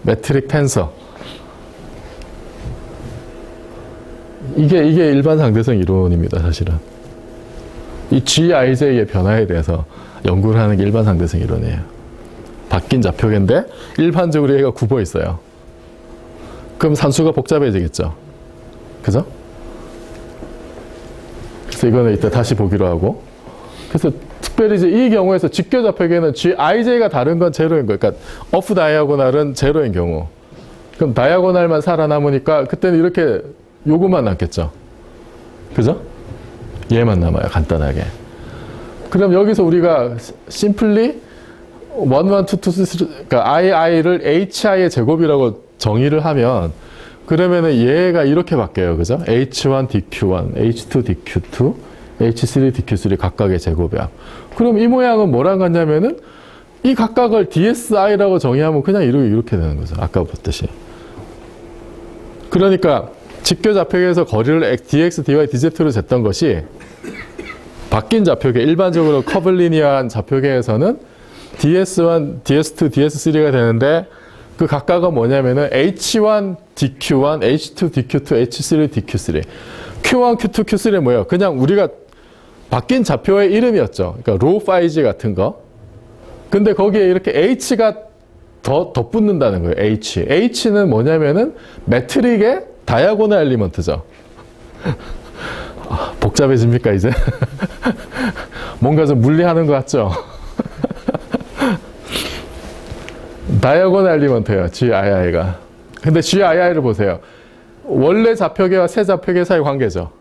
매트릭 텐서. 이게 일반 상대성 이론입니다, 사실은. 이 Gij의 변화에 대해서 연구를 하는 게 일반 상대성 이론이에요. 바뀐 좌표계인데 일반적으로 얘가 굽어 있어요. 그럼 산수가 복잡해지겠죠. 그죠? 그래서 이거는 이따 다시 보기로 하고. 그래서 특별히 이제 이 경우에서 직교 좌표계는 Gij가 다른 건 제로인 거예요. 그러니까 오프 다이아고날은 제로인 경우. 그럼 다이아고날만 살아남으니까 그때는 이렇게 요것만 남겠죠. 그죠? 얘만 남아요, 간단하게. 그럼 여기서 우리가 심플리 1, 2, 3, 그러니까 ii를 hi의 제곱이라고 정의를 하면 그러면은 얘가 이렇게 바뀌어요. 그죠? h1 dq1, h2 dq2, h3 dq3 각각의 제곱이야. 그럼 이 모양은 뭐랑 같냐면은 이 각각을 dsi라고 정의하면 그냥 이렇게 되는 거죠. 아까 봤듯이. 그러니까 직교 좌표계에서 거리를 dx, dy, dz로 쟀던 것이 바뀐 좌표계, 일반적으로 커블리니어한 좌표계에서는 ds1, ds2, ds3가 되는데 그 각각은 뭐냐면은 h1 dq1, h2 dq2, h3 dq3. q1, q2, q3는 뭐예요? 그냥 우리가 바뀐 좌표의 이름이었죠. 그러니까 로우 파이지 같은 거. 근데 거기에 이렇게 h가 더 붙는다는 거예요. h는 뭐냐면은 매트릭의 다이아고널 엘리먼트죠. 복잡해집니까 이제? 뭔가 좀 물리하는 것 같죠? 다이아고널 엘리먼트예요. GII가. 근데 GII를 보세요. 원래 좌표계와 새 좌표계 사이 관계죠.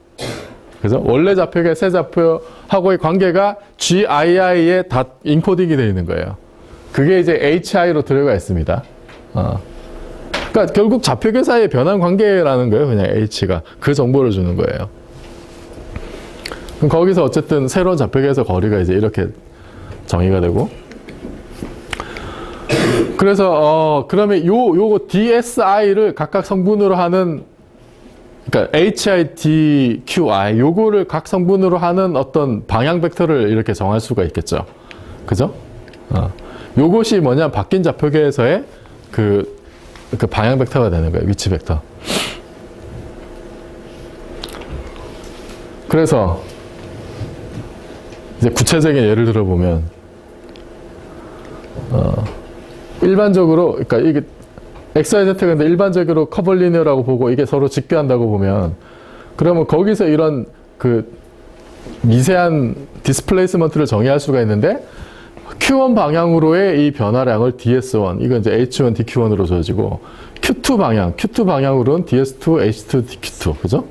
그죠? 원래 좌표계, 새 좌표하고의 관계가 GII에 다 인코딩이 되어 있는 거예요. 그게 이제 HI로 들어가 있습니다. 그러니까 결국 좌표계 사이의 변환 관계라는 거예요. 그냥 H가. 그 정보를 주는 거예요. 그럼 거기서 어쨌든 새로운 좌표계에서 거리가 이제 이렇게 정의가 되고. 그래서 그러면 요거 DSI를 각각 성분으로 하는, 그러니까 HI, D, QI 요거를 각 성분으로 하는 어떤 방향 벡터를 이렇게 정할 수가 있겠죠. 그죠? 요것이 뭐냐, 바뀐 좌표계에서의 그 방향 벡터가 되는 거예요. 위치 벡터. 그래서 이제 구체적인 예를 들어보면 일반적으로, 그러니까 이게 XYZ가 근데 일반적으로 커블리니어라고 보고 이게 서로 직교한다고 보면, 그러면 거기서 이런 그 미세한 디스플레이스먼트를 정의할 수가 있는데, Q1 방향으로의 이 변화량을 DS1, 이건 이제 H1, DQ1으로 줘지고, Q2 방향으로는 DS2, H2, DQ2, 그죠?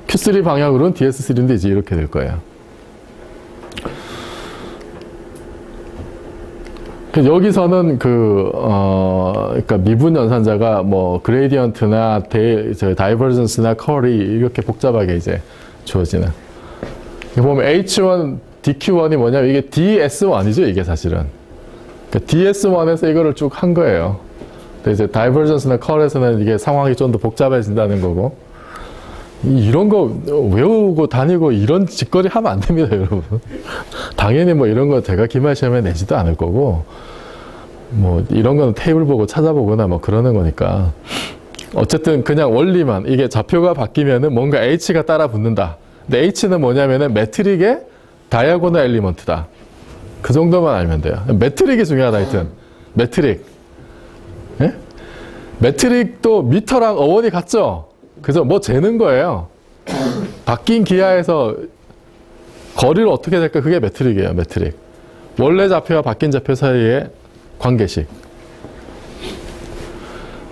Q3 방향으로는 DS3인데 이제 이렇게 될 거예요. 여기서는 그러니까 미분 연산자가 뭐 그레디언트나 다이버전스나 커리 이렇게 복잡하게 이제 주어지는. 보면 H1, DQ1이 뭐냐면 이게 DS1이죠, 이게 사실은. 그러니까 DS1에서 이거를 쭉 한 거예요. 근데 이제 다이버전스나 커리에서는 이게 상황이 좀 더 복잡해진다는 거고. 이런 거 외우고 다니고 이런 짓거리 하면 안 됩니다, 여러분. 당연히 뭐 이런 거 제가 기말 시험에 내지도 않을 거고, 뭐 이런 거는 테이블 보고 찾아보거나 뭐 그러는 거니까. 어쨌든 그냥 원리만, 이게 좌표가 바뀌면은 뭔가 H가 따라 붙는다. 근데 H는 뭐냐면은 매트릭의 다이아고널 엘리먼트다. 그 정도만 알면 돼요. 매트릭이 중요하다, 하여튼. 매트릭. 예? 매트릭도 미터랑 어원이 같죠? 그래서 뭐 재는 거예요. 바뀐 기하에서 거리를 어떻게 될까? 그게 매트릭이에요, 매트릭. 원래 좌표와 바뀐 좌표 사이의 관계식.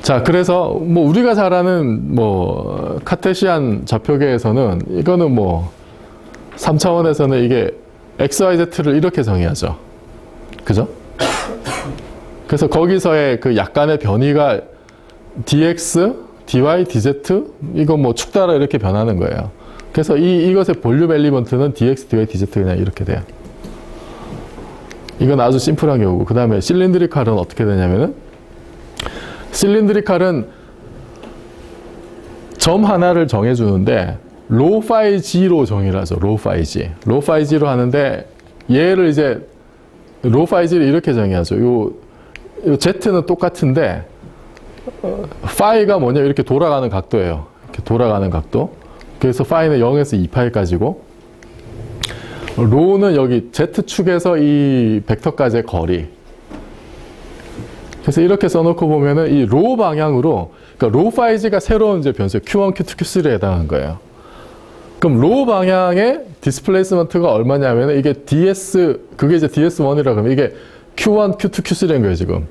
자, 그래서 뭐 우리가 잘 아는 뭐 카테시안 좌표계에서는 이거는 뭐 3차원에서는 이게 XYZ를 이렇게 정의하죠. 그죠? 그래서 거기서의 그 약간의 변이가 DX, dy, dz, 이거 뭐 축 따라 이렇게 변하는 거예요. 그래서 이것의 볼륨 엘리먼트는 dx, dy, dz 그냥 이렇게 돼요. 이건 아주 심플한 경우고, 그 다음에 실린드리칼은 어떻게 되냐면은, 실린드리칼은 점 하나를 정해주는데, 로우 파이 g로 정의를 하죠. 로우 파이 g. 로우 파이 g로 하는데, 얘를 이제, 로우 파이 g를 이렇게 정의하죠. 요 z는 똑같은데, 파이가 뭐냐, 이렇게 돌아가는 각도예요. 이렇게 돌아가는 각도. 그래서 파이는 0에서 2파이까지고, 로우는 여기 Z축에서 이 벡터까지의 거리. 그래서 이렇게 써놓고 보면은 이 로우 방향으로, 그러니까 로우 파이지가 새로운 이제 변수, Q1, Q2, Q3에 해당한 거예요. 그럼 로우 방향의 디스플레이스먼트가 얼마냐면은 이게 DS, 그게 이제 DS1이라 그러면 이게 Q1, Q2, Q3인 거예요, 지금.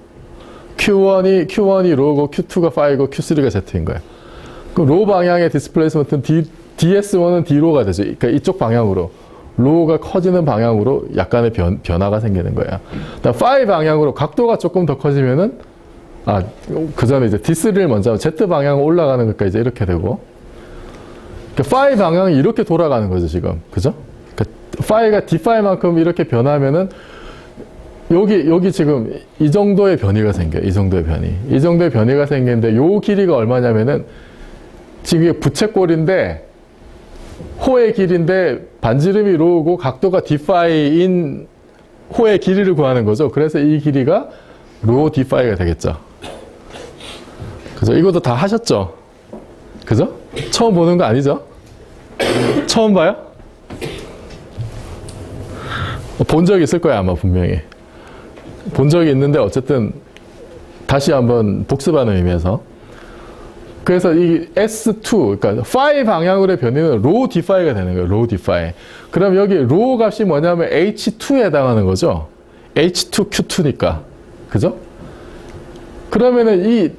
Q1이 로우고 Q2가 파이고 Q3가 Z인 거예요. 그럼 로우 방향의 디스플레이스먼트는 DS1은 D로가 되죠. 그러니까 이쪽 방향으로. 로우가 커지는 방향으로 약간의 변화가 생기는 거예요. 파이 방향으로 각도가 조금 더 커지면은, 그 전에 이제 D3를 먼저 하면 Z 방향으로 올라가는 것까지 이제 이렇게 되고, 파이 방향이 이렇게 돌아가는 거죠, 지금. 그죠? 파이가 D파이만큼 이렇게 변하면은, 여기 지금 이 정도의 변이가 생겨요. 이 정도의 변이. 이 정도의 변이가 생기는데, 요 길이가 얼마냐면은, 지금 이게 부채꼴인데, 호의 길인데, 반지름이 로우고, 각도가 D파이인 호의 길이를 구하는 거죠. 그래서 이 길이가 로 D파이가 되겠죠. 그죠? 이것도 다 하셨죠? 그죠? 처음 보는 거 아니죠? 처음 봐요? 본 적이 있을 거야, 아마 분명히. 본 적이 있는데, 어쨌든, 다시 한번 복습하는 의미에서. 그래서 이 S2, 그러니까 파이 방향으로의 변이는 로 D파이가 되는 거예요. 로 D파이. 그럼 여기 로 값이 뭐냐면 H2에 해당하는 거죠. H2, Q2니까. 그죠? 그러면은 이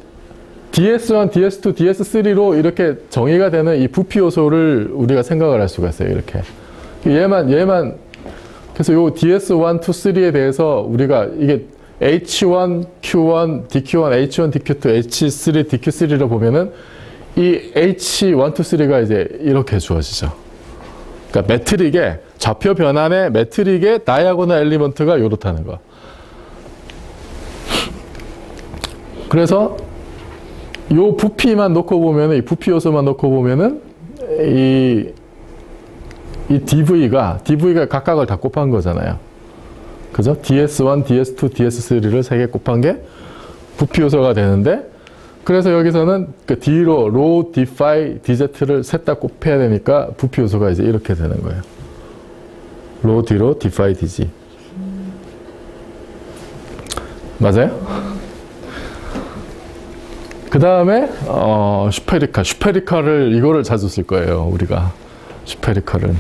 DS1, DS2, DS3로 이렇게 정의가 되는 이 부피 요소를 우리가 생각을 할 수가 있어요. 이렇게. 얘만, 그래서 요 DS1, 2, 3에 대해서 우리가 이게 H1, Q1, DQ1, H1, DQ2, H3, DQ3를 보면은 이 H1, 2, 3가 이제 이렇게 주어지죠. 그러니까 매트릭의 좌표 변환의 매트릭의 다이아고널 엘리먼트가 요렇다는 거. 그래서 요 부피만 놓고 보면은, 이 부피 요소만 놓고 보면은 이 DV가 각각을 다 곱한 거잖아요. 그죠? DS1, DS2, DS3를 3개 곱한 게 부피 요소가 되는데, 그래서 여기서는 그 D로 로, D파이, DZ를 셋 다 곱해야 되니까 부피 요소가 이제 이렇게 되는 거예요. 로, D로, D파이, DG. 맞아요? 그 다음에 슈페리칼을 이거를 자주 쓸 거예요, 우리가. 슈페리칼은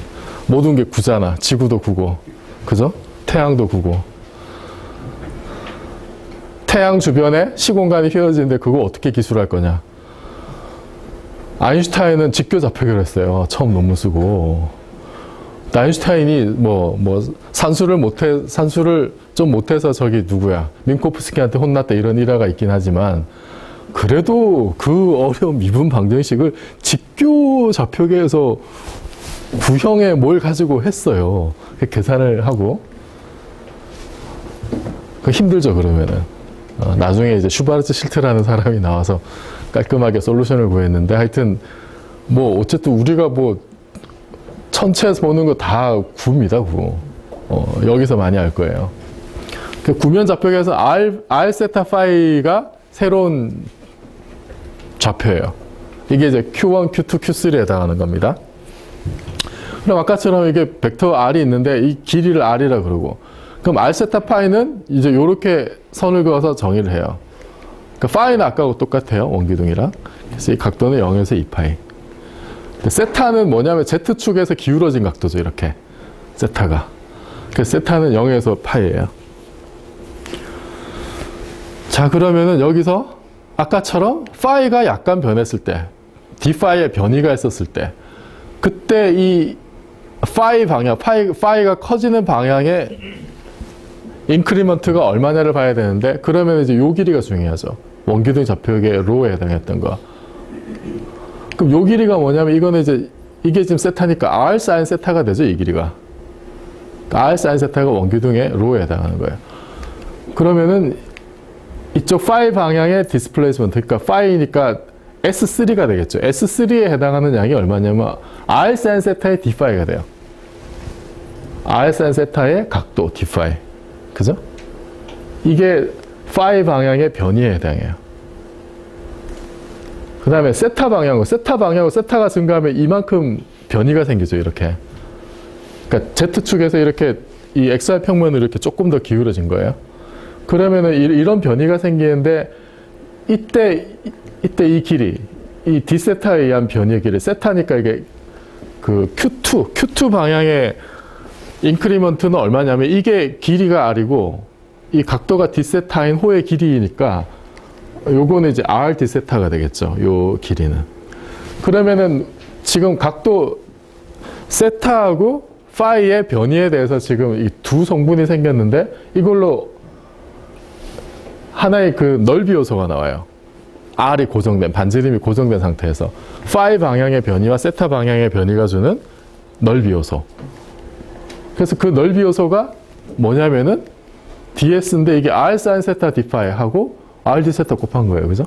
모든 게 구잖아. 지구도 구고, 그죠? 태양도 구고. 태양 주변에 시공간이 휘어지는데 그거 어떻게 기술할 거냐? 아인슈타인은 직교 좌표계를 했어요. 처음 논문 쓰고. 아인슈타인이 산수를 좀 못해서 저기 누구야? 민코프스키한테 혼났다 이런 일화가 있긴 하지만, 그래도 그 어려운 미분 방정식을 직교 좌표계에서 구형에 뭘 가지고 했어요. 계산을 하고. 힘들죠, 그러면은. 나중에 이제 슈바르츠 실트라는 사람이 나와서 깔끔하게 솔루션을 구했는데, 하여튼, 어쨌든 우리가 천체에서 보는 거 다 구입니다, 구. 여기서 많이 할 거예요. 그 구면 좌표계에서 R 세타 파이가 새로운 좌표예요. 이게 이제 Q1, Q2, Q3에 해당하는 겁니다. 그럼 아까처럼 이게 벡터 R이 있는데 이 길이를 R이라 그러고, 그럼 R 세타 파이는 이제 이렇게 선을 그어서 정의를 해요. 그러니까 파이는 아까하고 똑같아요, 원기둥이랑. 그래서 이 각도는 0에서 2파이. 세타는 뭐냐면 Z축에서 기울어진 각도죠, 이렇게. 세타가. 그래서 세타는 0에서 파이예요. 자, 그러면은 여기서 아까처럼 파이가 약간 변했을 때, D파이의 변이가 있었을 때, 그때 이 파이 방향, 파이가 커지는 방향의 인크리먼트가 얼마냐를 봐야 되는데, 그러면 이제 요 길이가 중요하죠. 원기둥 좌표계 로에 해당했던 거. 그럼 요 길이가 뭐냐면, 이거는 이제, 이게 지금 세타니까 R 사인 세타가 되죠, 이 길이가. R 사인 세타가 원기둥의 로에 해당하는 거예요. 그러면은 이쪽 파이 방향의 디스플레이스먼트, 그러니까 파이니까 S3가 되겠죠. S3에 해당하는 양이 얼마냐면 R 사인 세타의 D파이가 돼요. R 사인 세타의 각도 D파이. 그죠? 이게 파이 방향의 변이에 해당해요. 그 다음에 세타 방향으로 세타가 증가하면 이만큼 변이가 생기죠, 이렇게. 그러니까 Z축에서 이렇게 이 XY 평면으로 이렇게 조금 더 기울어진 거예요. 그러면은 이런 변이가 생기는데, 이때 이 길이, 이 D세타에 의한 변이의 길이, 세타니까 이게 그 Q2 방향의 인크리먼트는 얼마냐면, 이게 길이가 R이고, 이 각도가 D세타인 호의 길이니까, 요거는 이제 R D세타가 되겠죠, 요 길이는. 그러면은 지금 각도 세타하고 파이의 변이에 대해서 지금 이 두 성분이 생겼는데 이걸로 하나의 그 넓이 요소가 나와요. R이 고정된, 반지름이 고정된 상태에서 파이 방향의 변이와 세타 방향의 변이가 주는 넓이 요소. 그래서 그 넓이 요소가 뭐냐면은 ds인데 이게 r sin 세타 d 파이 하고 r d 세타 곱한 거예요. 그죠?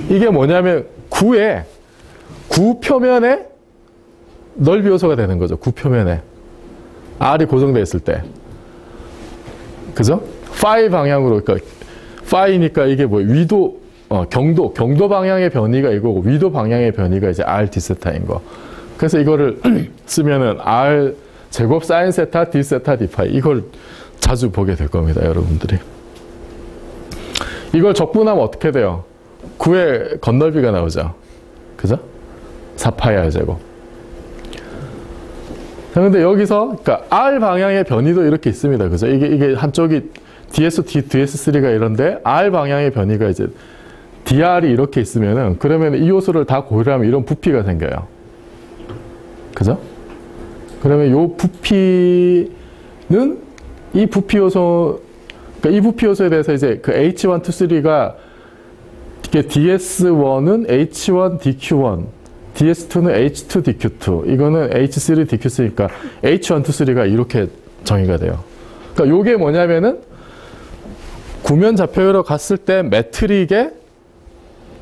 이게 뭐냐면 구 표면에 넓이 요소가 되는 거죠. 구 표면에. r이 고정되어 있을 때. 그죠? 파이 방향으로, 그러니까 파이니까 이게 뭐 위도, 경도 방향의 변이가 이거고 위도 방향의 변이가 이제 r d 세타인 거. 그래서 이거를 쓰면은 r 제곱 사인 세타 d 세타 d 파이 이걸 자주 보게 될 겁니다, 여러분들이. 이걸 적분하면 어떻게 돼요? 9의 건널비가 나오죠. 그죠? 4파이 r 제곱. 근데 여기서, 그러니까 r 방향의 변이도 이렇게 있습니다. 그죠? 이게 한쪽이 ds2, ds3가 이런데 r 방향의 변이가 이제 dr이 이렇게 있으면은 그러면 이 요소를 다 고려하면 이런 부피가 생겨요. 그죠? 그러면 이 부피는 이 부피 요소, 그러니까 이 부피 요소에 대해서 이제 그 H1, 2, 3가 이게 DS1은 H1, DQ1, DS2는 H2, DQ2, 이거는 H3, DQ3니까 H1, 2, 3가 이렇게 정의가 돼요. 그러니까 요게 뭐냐면은 구면 좌표로 갔을 때 매트릭의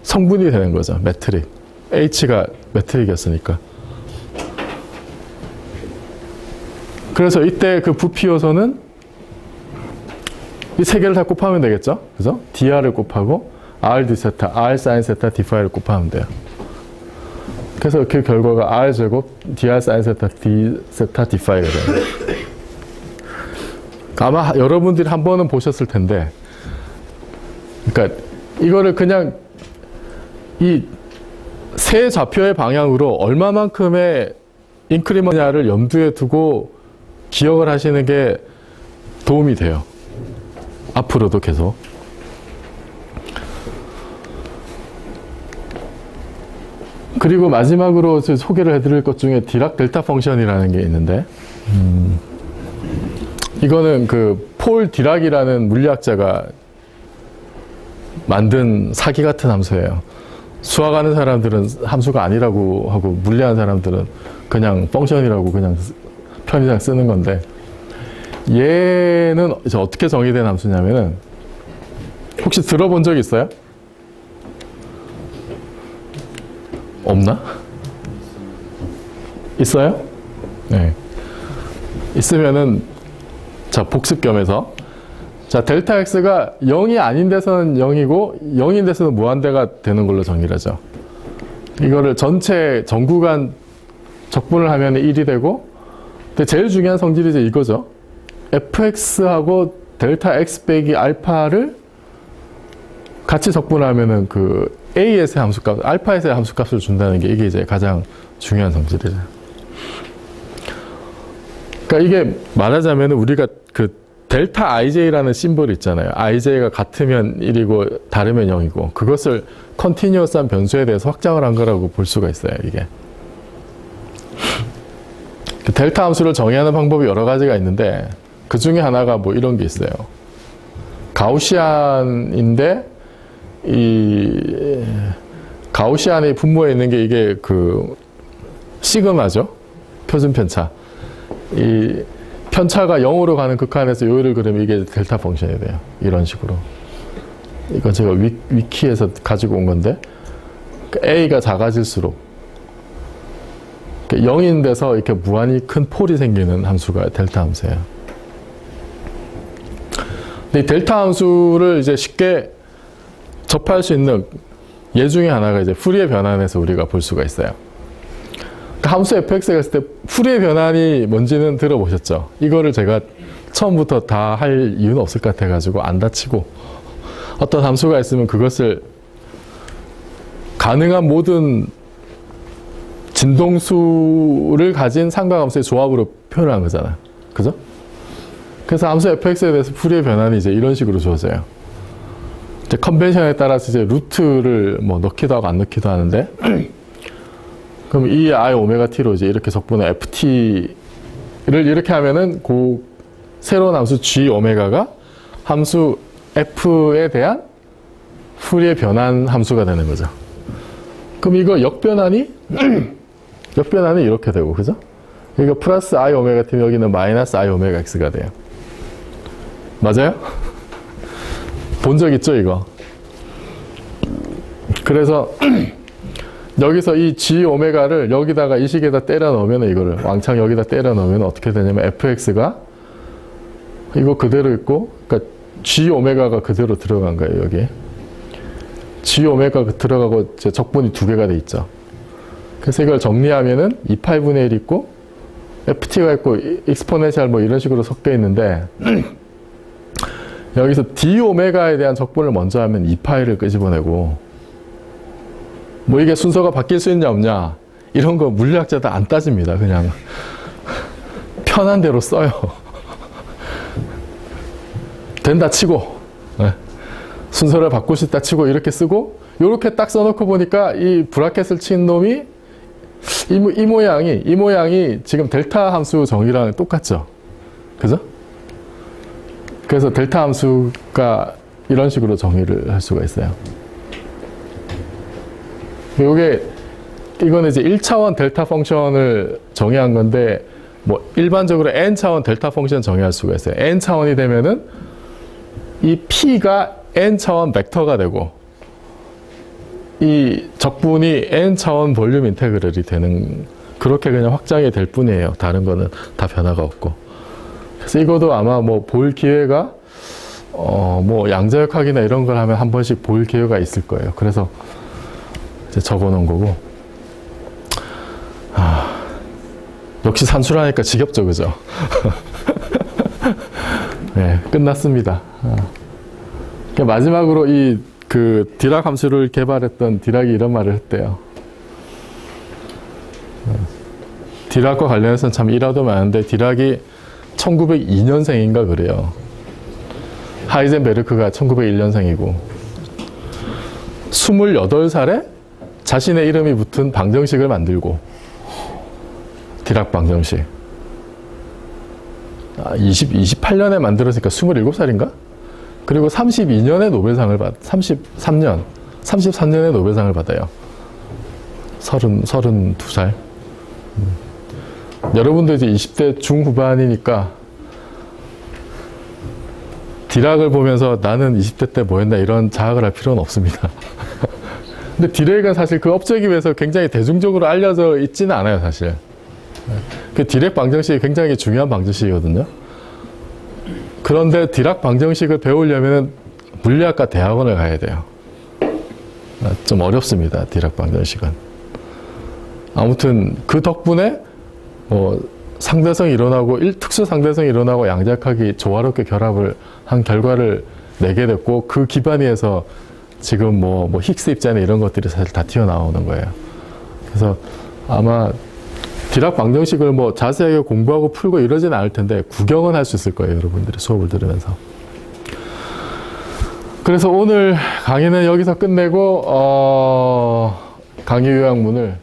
성분이 되는 거죠. 매트릭. H가 매트릭이었으니까. 그래서 이때 그 부피 요소는 이 세 개를 다 곱하면 되겠죠? 그죠? dr을 곱하고 r d 세타, r sin 세타, d 파이를 곱하면 돼요. 그래서 그 결과가 r 제곱 dr sin 세타, d 세타, d 파이가 돼요. 아마 여러분들이 한 번은 보셨을 텐데, 그러니까 이거를 그냥 이 세 좌표의 방향으로 얼마만큼의 인크리먼트냐를 염두에 두고 기억을 하시는 게 도움이 돼요. 앞으로도 계속. 그리고 마지막으로 소개를 해드릴 것 중에 디락 델타 펑션이라는 게 있는데, 이거는 그 폴 디락이라는 물리학자가 만든 사기 같은 함수예요. 수학하는 사람들은 함수가 아니라고 하고 물리하는 사람들은 그냥 펑션이라고 그냥 편의상 쓰는 건데, 얘는 이제 어떻게 정의된 함수냐면은, 혹시 들어본 적 있어요? 없나? 있어요? 네. 있으면은, 자, 복습 겸해서. 자, 델타 x가 0이 아닌 데서는 0이고, 0인 데서는 무한대가 되는 걸로 정의를 하죠. 이거를 전체 전구간 적분을 하면 1이 되고, 근데 제일 중요한 성질이 이제 이거죠. fx하고 델타 x 빼기 알파를 같이 적분하면은 그 a에서의 함수값, 알파에서의 함수값을 준다는 게 이게 이제 가장 중요한 성질이죠. 그러니까 이게 말하자면 우리가 그 델타 ij라는 심볼이 있잖아요. ij가 같으면 1이고 다르면 0이고 그것을 컨티뉴어스한 변수에 대해서 확장을 한 거라고 볼 수가 있어요. 이게. 그 델타 함수를 정의하는 방법이 여러 가지가 있는데 그 중에 하나가 뭐 이런 게 있어요. 가우시안인데 이 가우시안의 분모에 있는 게 이게 그 시그마죠. 표준 편차. 이 편차가 0으로 가는 극한에서 요일을 그리면 이게 델타 펑션이 돼요. 이런 식으로. 이건 제가 위키에서 가지고 온 건데 a가 작아질수록 0인 데서 이렇게 무한히 큰 폴이 생기는 함수가 델타 함수예요. 근데 이 델타 함수를 이제 쉽게 접할 수 있는 예 중에 하나가 이제 푸리에 변환해서 우리가 볼 수가 있어요. 함수 fx가 있을 때 푸리에 변환이 뭔지는 들어보셨죠? 이거를 제가 처음부터 다 할 이유는 없을 것 같아가지고 안 다치고 어떤 함수가 있으면 그것을 가능한 모든 진동수를 가진 상각함수의 조합으로 표현한 거잖아요. 그죠? 그래서 함수 fx에 대해서 푸리에 변환이 이제 이런 식으로 주어져요. 이제 컨벤션에 따라서 이제 루트를 뭐 넣기도 하고 안 넣기도 하는데 그럼 이 i 오메가 t로 이제 이렇게 적분을 ft 이렇게 하면은 그 새로운 함수 G 오메가가 함수 F에 대한 풀이의 변환 함수가 되는 거죠. 그럼 이거 역변환이 역변환이 이렇게 되고, 그죠? 이거 플러스 I 오메가 t 여기는 마이너스 I 오메가 x가 돼요. 맞아요? 본 적 있죠, 이거? 그래서 여기서 이 G 오메가를 여기다가 이 식에다 때려 넣으면, 이거를 왕창 여기다 때려 넣으면 어떻게 되냐면 fx가 이거 그대로 있고, 그러니까 G 오메가가 그대로 들어간 거예요, 여기에. G 오메가가 들어가고 이제 적분이 두 개가 돼 있죠. 그래서 이걸 정리하면은 2파이분의 1 있고, ft가 있고, 익스포넨셜 뭐 이런 식으로 섞여 있는데, 여기서 d 오메가에 대한 적분을 먼저 하면 2파이를 끄집어내고, 뭐 이게 순서가 바뀔 수 있냐 없냐, 이런 거 물리학자도 안 따집니다. 그냥 편한 대로 써요. 된다 치고, 네. 순서를 바꾸고 싶다 치고 이렇게 쓰고, 이렇게 딱 써놓고 보니까 이 브라켓을 친 놈이 이 모양이 지금 델타 함수 정의랑 똑같죠. 그죠? 그래서 델타 함수가 이런 식으로 정의를 할 수가 있어요. 이거는 이제 1차원 델타 펑션을 정의한 건데, 뭐 일반적으로 n차원 델타 펑션 정의할 수가 있어요. n차원이 되면은 이 p가 n차원 벡터가 되고, 이 적분이 n차원 볼륨 인테그럴이 되는, 그렇게 그냥 확장이 될 뿐이에요. 다른 거는 다 변화가 없고. 그래서 이것도 아마 뭐 볼 기회가 뭐 양자역학이나 이런 걸 하면 한 번씩 볼 기회가 있을 거예요. 그래서 이제 적어 놓은 거고. 역시 산수라니까 지겹죠, 그죠? 네, 끝났습니다. 마지막으로 그 디락 함수를 개발했던 디락이 이런 말을 했대요. 디락과 관련해서는 참 일화도 많은데, 디락이 1902년생인가 그래요. 하이젠베르크가 1901년생이고 28살에 자신의 이름이 붙은 방정식을 만들고, 디락 방정식. 28년에 만들었으니까 27살인가? 그리고 32년에 노벨상을 33년에 노벨상을 받아요. 32살. 여러분도 이제 20대 중후반이니까 디락을 보면서 나는 20대 때 뭐 했나 이런 자학을 할 필요는 없습니다. 근데 디렉은 사실 그 업적에 비해서 굉장히 대중적으로 알려져 있지는 않아요, 사실. 그 디렉 방정식이 굉장히 중요한 방정식이거든요. 그런데 디락 방정식을 배우려면 물리학과 대학원을 가야 돼요. 좀 어렵습니다, 디락 방정식은. 아무튼 그 덕분에 상대성이 일어나고 특수 상대성이 일어나고 양자역학이 조화롭게 결합을 한 결과를 내게 됐고, 그 기반 위에서 지금 뭐 힉스 입자나 이런 것들이 사실 다 튀어나오는 거예요. 그래서 아마 디락 방정식을 뭐 자세하게 공부하고 풀고 이러지는 않을 텐데 구경은 할 수 있을 거예요, 여러분들이 수업을 들으면서. 그래서 오늘 강의는 여기서 끝내고 강의 요약문을